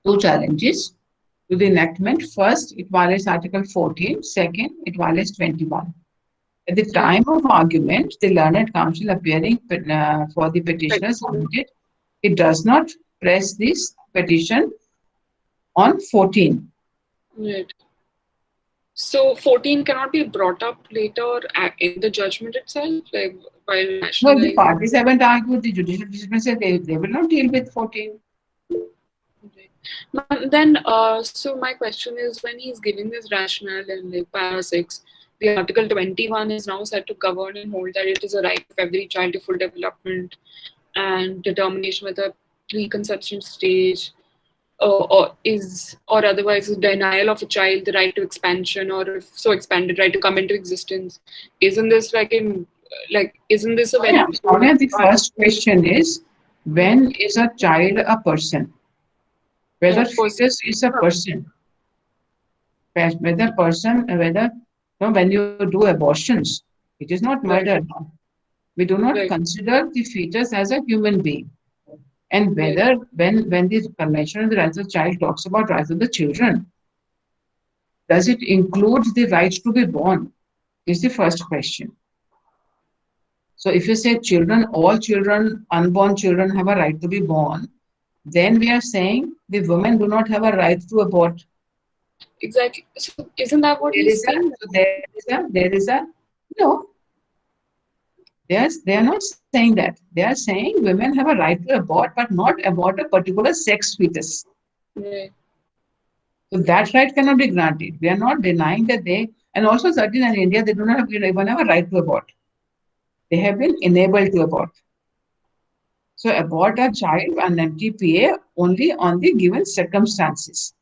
Speaker 2: two challenges to the enactment. First, it violates Article 14. Second, it violates 21. At the time of argument, the learned counsel appearing for the petitioner submitted, it does not press this petition on 14.
Speaker 3: Right. So 14 cannot be brought up later in the judgment itself, like while
Speaker 2: No, the
Speaker 3: rationalizing.
Speaker 2: parties haven't argued. The judicial decision said they will not deal with 14.
Speaker 3: Then, so my question is, when he's giving this rationale in like para 6, the Article 21 is now set to govern and hold that it is a right of every child to full development and determination whether preconception stage or otherwise a denial of a child the right to expansion, or if so expanded, right to come into existence. Isn't this isn't this a very
Speaker 2: Sonia, the first question is, when is a child a person? Whether fetus is a person. Whether person, when you do abortions, it is not murder. We do not
Speaker 3: Right.
Speaker 2: consider the fetus as a human being. And whether when the Convention on the Rights of the Child talks about rights of the children, does it include the right to be born? Is the first question. So if you say children, all children, unborn children have a right to be born, then we are saying the women do not have a right to abort.
Speaker 3: Exactly. So isn't that what he's saying?
Speaker 2: There is a no. They are not saying that. They are saying women have a right to abort, but not abort a particular sex fetus.
Speaker 3: Right.
Speaker 2: So that right cannot be granted. We are not denying that they, and also certainly in India, they do not even have a right to abort. They have been enabled to abort. So abort a child an MTPA only on the given circumstances.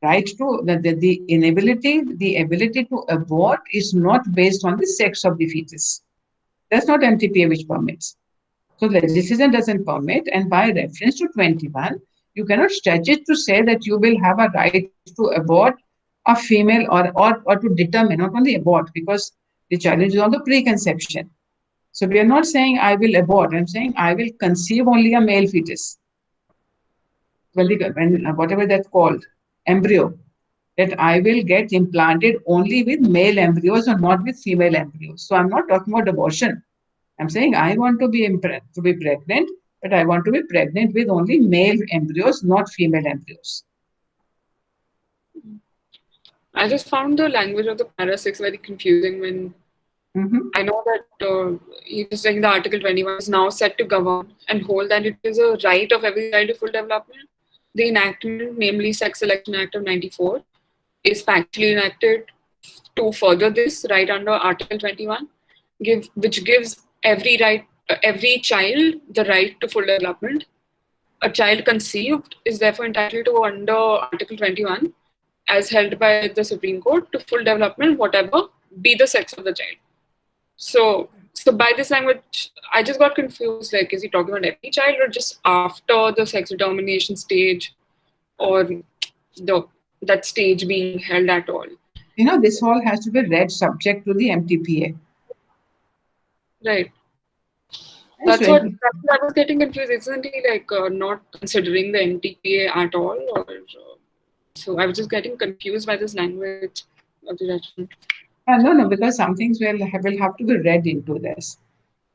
Speaker 2: Right to the ability to abort is not based on the sex of the fetus. That's not MTPA which permits. So legislation doesn't permit, and by reference to 21, you cannot stretch it to say that you will have a right to abort a female or to determine, not only abort, because the challenge is on the preconception. So we are not saying I will abort, I'm saying I will conceive only a male fetus. When whatever that's called, embryo, that I will get implanted only with male embryos or not with female embryos. So I'm not talking about abortion. I'm saying I want to be pregnant, but I want to be pregnant with only male embryos, not female embryos.
Speaker 3: I just found the language of the para 6 very confusing when I know that he was saying the Article 21 is now set to govern and hold that it is a right of every child to full development. The enactment, namely Sex Selection Act of 94, is factually enacted to further this right under Article 21, which gives every child the right to full development. A child conceived is therefore entitled to, under Article 21, as held by the Supreme Court, to full development, whatever be the sex of the child. So by this language, I just got confused. Like, is he talking about every child or just after the sex determination stage, or that stage being held at all?
Speaker 2: This all has to be read subject to the MTPA.
Speaker 3: Right. That's what I was getting confused. Isn't he not considering the MTPA at all? Or so I was just getting confused by this language of the judgment.
Speaker 2: No, because some things will have to be read into this.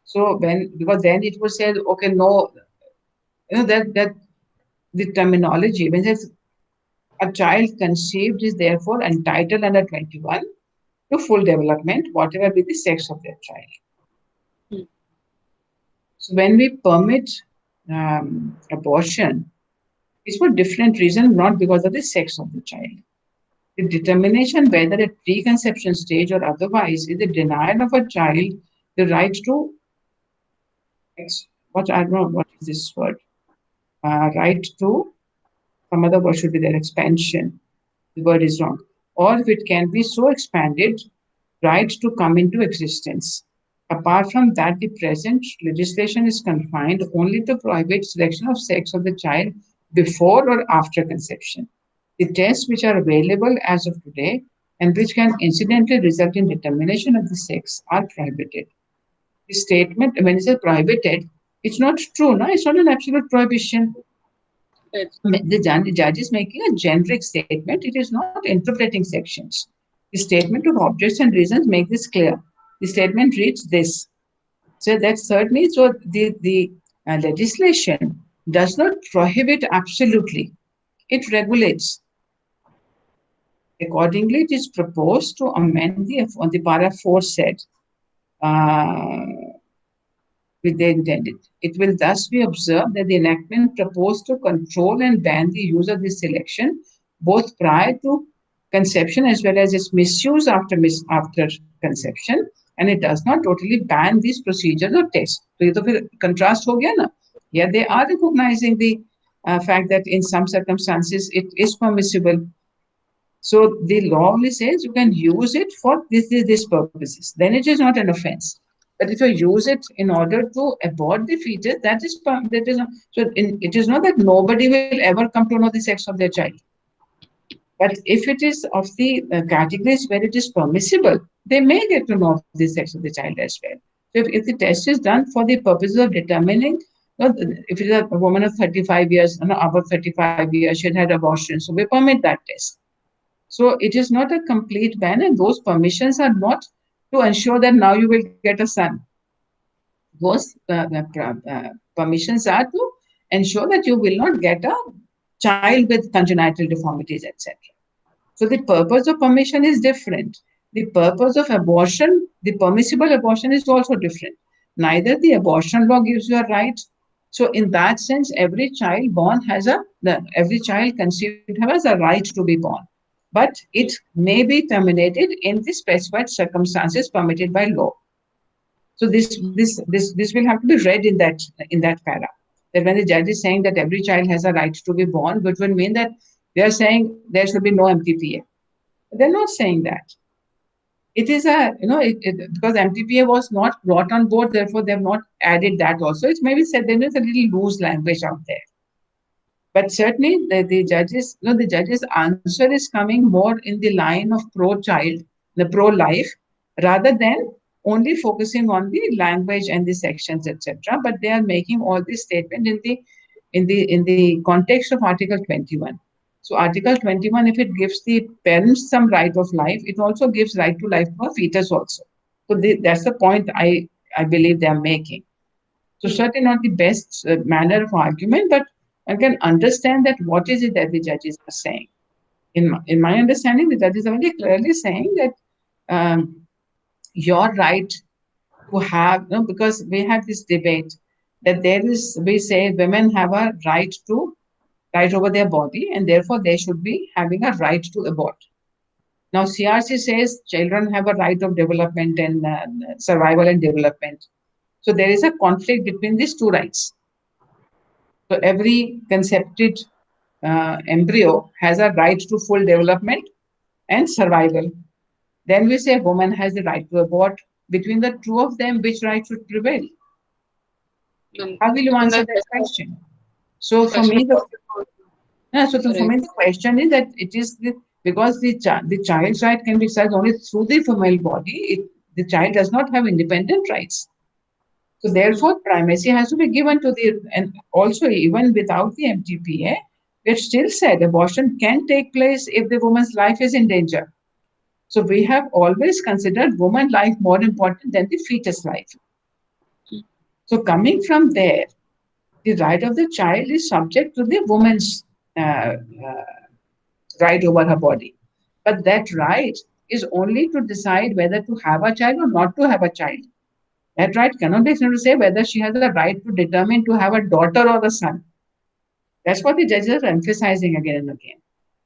Speaker 2: So because then it was said, okay, no, that the terminology when it says a child conceived is therefore entitled under 21 to full development, whatever be the sex of their child. So when we permit abortion, it's for different reasons, not because of the sex of the child. The determination whether at preconception stage or otherwise is the denial of a child the right to I don't know what is this word. Right to some other word should be there, expansion. The word is wrong. Or if it can be so expanded, right to come into existence. Apart from that, the present legislation is confined only to prohibit selection of sex of the child before or after conception. The tests which are available as of today and which can incidentally result in determination of the sex are prohibited. The statement, when it says prohibited, it's not true, no? It's not an absolute prohibition. The judge is making a generic statement. It is not interpreting sections. The statement of objects and reasons make this clear. The statement reads this. So that's certainly, so the legislation does not prohibit absolutely. it regulates. Accordingly, it is proposed to amend the para 4 said uh, with the intended. It will thus be observed that the enactment proposed to control and ban the use of this selection both prior to conception as well as its misuse after conception, and it does not totally ban these procedures or tests. So ये तो फिर contrast हो गया ना. Yeah, they are recognizing the fact that in some circumstances it is permissible. So the law only says you can use it for this purposes. Then it is not an offense. But if you use it in order to abort the fetus, that is not, so it is not that nobody will ever come to know the sex of their child. But if it is of the categories where it is permissible, they may get to know the sex of the child as well. So if the test is done for the purposes of determining, if it is a woman of 35 years, above 35 years, she had abortion, so we permit that test. So it is not a complete ban, and those permissions are not to ensure that now you will get a son. Those permissions are to ensure that you will not get a child with congenital deformities, etc. So the purpose of permission is different. The purpose of abortion, the permissible abortion, is also different. Neither the abortion law gives you a right. So in that sense, every child born every child conceived has a right to be born. But it may be terminated in the specified circumstances permitted by law. So this will have to be read in that para. That when the judge is saying that every child has a right to be born, which will mean that they are saying there should be no MTPA. They're not saying that. It is because MTPA was not brought on board, therefore they have not added that also. It's maybe said there is a little loose language out there. But certainly the judge's answer is coming more in the line of pro-child, the pro-life, rather than only focusing on the language and the sections, etc. But they are making all this statement in the context of Article 21. So Article 21, if it gives the parents some right of life, it also gives right to life to a fetus also. So that's the point I believe they are making. So certainly not the best manner of argument, but I can understand that what is it that the judges are saying. In my understanding, the judges are very clearly saying that your right to have, because we have this debate that we say women have a right over their body, and therefore they should be having a right to abort. Now, CRC says children have a right of development and survival and development. So there is a conflict between these two rights. So every concepted embryo has a right to full development and survival. Then we say woman has the right to abort. Between the two of them, which right should prevail? How will you answer that question? So for me, the question is that it is because the child's right can be exercised only through the female body. The child does not have independent rights. So therefore, primacy has to be given to and also even without the MTPA, it still said abortion can take place if the woman's life is in danger. So we have always considered woman's life more important than the fetus life. So coming from there, the right of the child is subject to the woman's right over her body. But that right is only to decide whether to have a child or not to have a child. That right cannot be extended to say whether she has a right to determine to have a daughter or a son. That's what the judges are emphasizing again and again.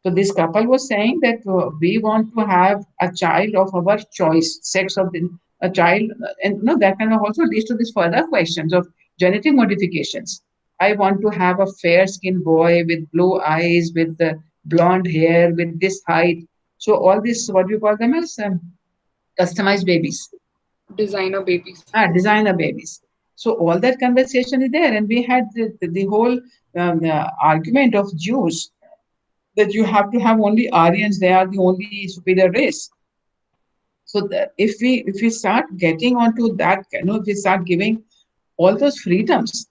Speaker 2: So this couple was saying that we want to have a child of our choice, sex of a child, and that kind of also leads to these further questions of genetic modifications. I want to have a fair-skinned boy with blue eyes, with the blonde hair, with this height. So all this, what do you call them as customized babies?
Speaker 3: Designer babies.
Speaker 2: Designer babies. So all that conversation is there, and we had the whole argument of Jews that you have to have only Aryans; they are the only superior race. So that if we start getting onto that, if we start giving all those freedoms,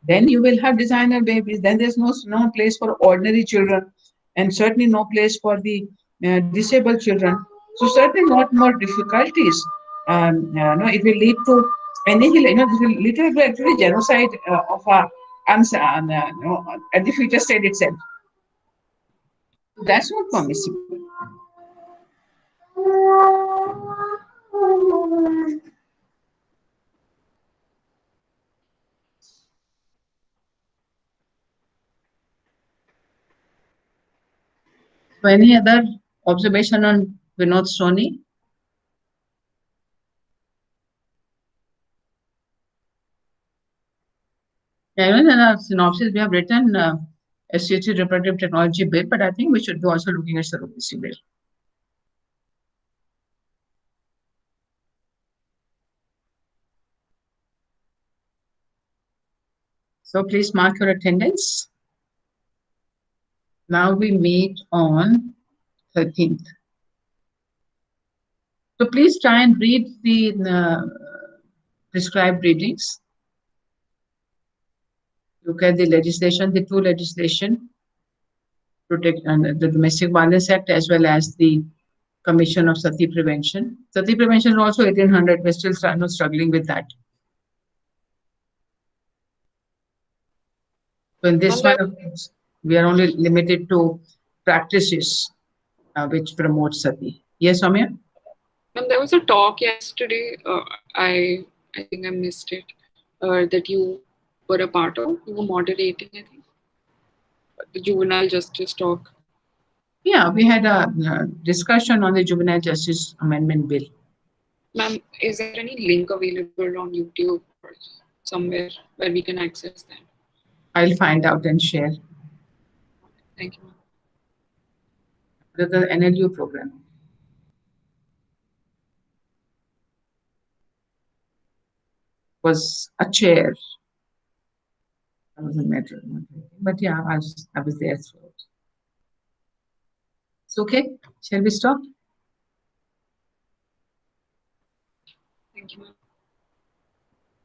Speaker 2: then you will have designer babies. Then there's no place for ordinary children, and certainly no place for the disabled children. So certainly not more difficulties. It will lead to annihilation. It will lead to actually genocide of at the future state itself. That's not permissible. So any other observation on Vinod Soni? Even in our synopsis, we have written SCHC reproductive technology bill, but I think we should be also looking at surrogacy bill. So please mark your attendance. Now we meet on 13th. So please try and read the prescribed readings. Look at the legislation, the two legislation, protect the Domestic Violence Act as well as the Commission of Sati Prevention. Sati Prevention is also 1800. We're still struggling with that. So in this one, of course, we are only limited to practices which promote sati. Yes, Soumya?
Speaker 3: Ma'am, there was a talk yesterday. I think I missed it. That you were a part of. You were moderating, I think. The juvenile justice talk.
Speaker 2: Yeah, we had a discussion on the Juvenile Justice Amendment Bill.
Speaker 3: Ma'am, is there any link available on YouTube or somewhere where we can access that?
Speaker 2: I'll find out and share.
Speaker 3: Thank you, ma'am.
Speaker 2: The NLU program. Was a chair. I was a metro, but yeah, I was there. So it's okay. Shall we stop?
Speaker 3: Thank you, ma'am.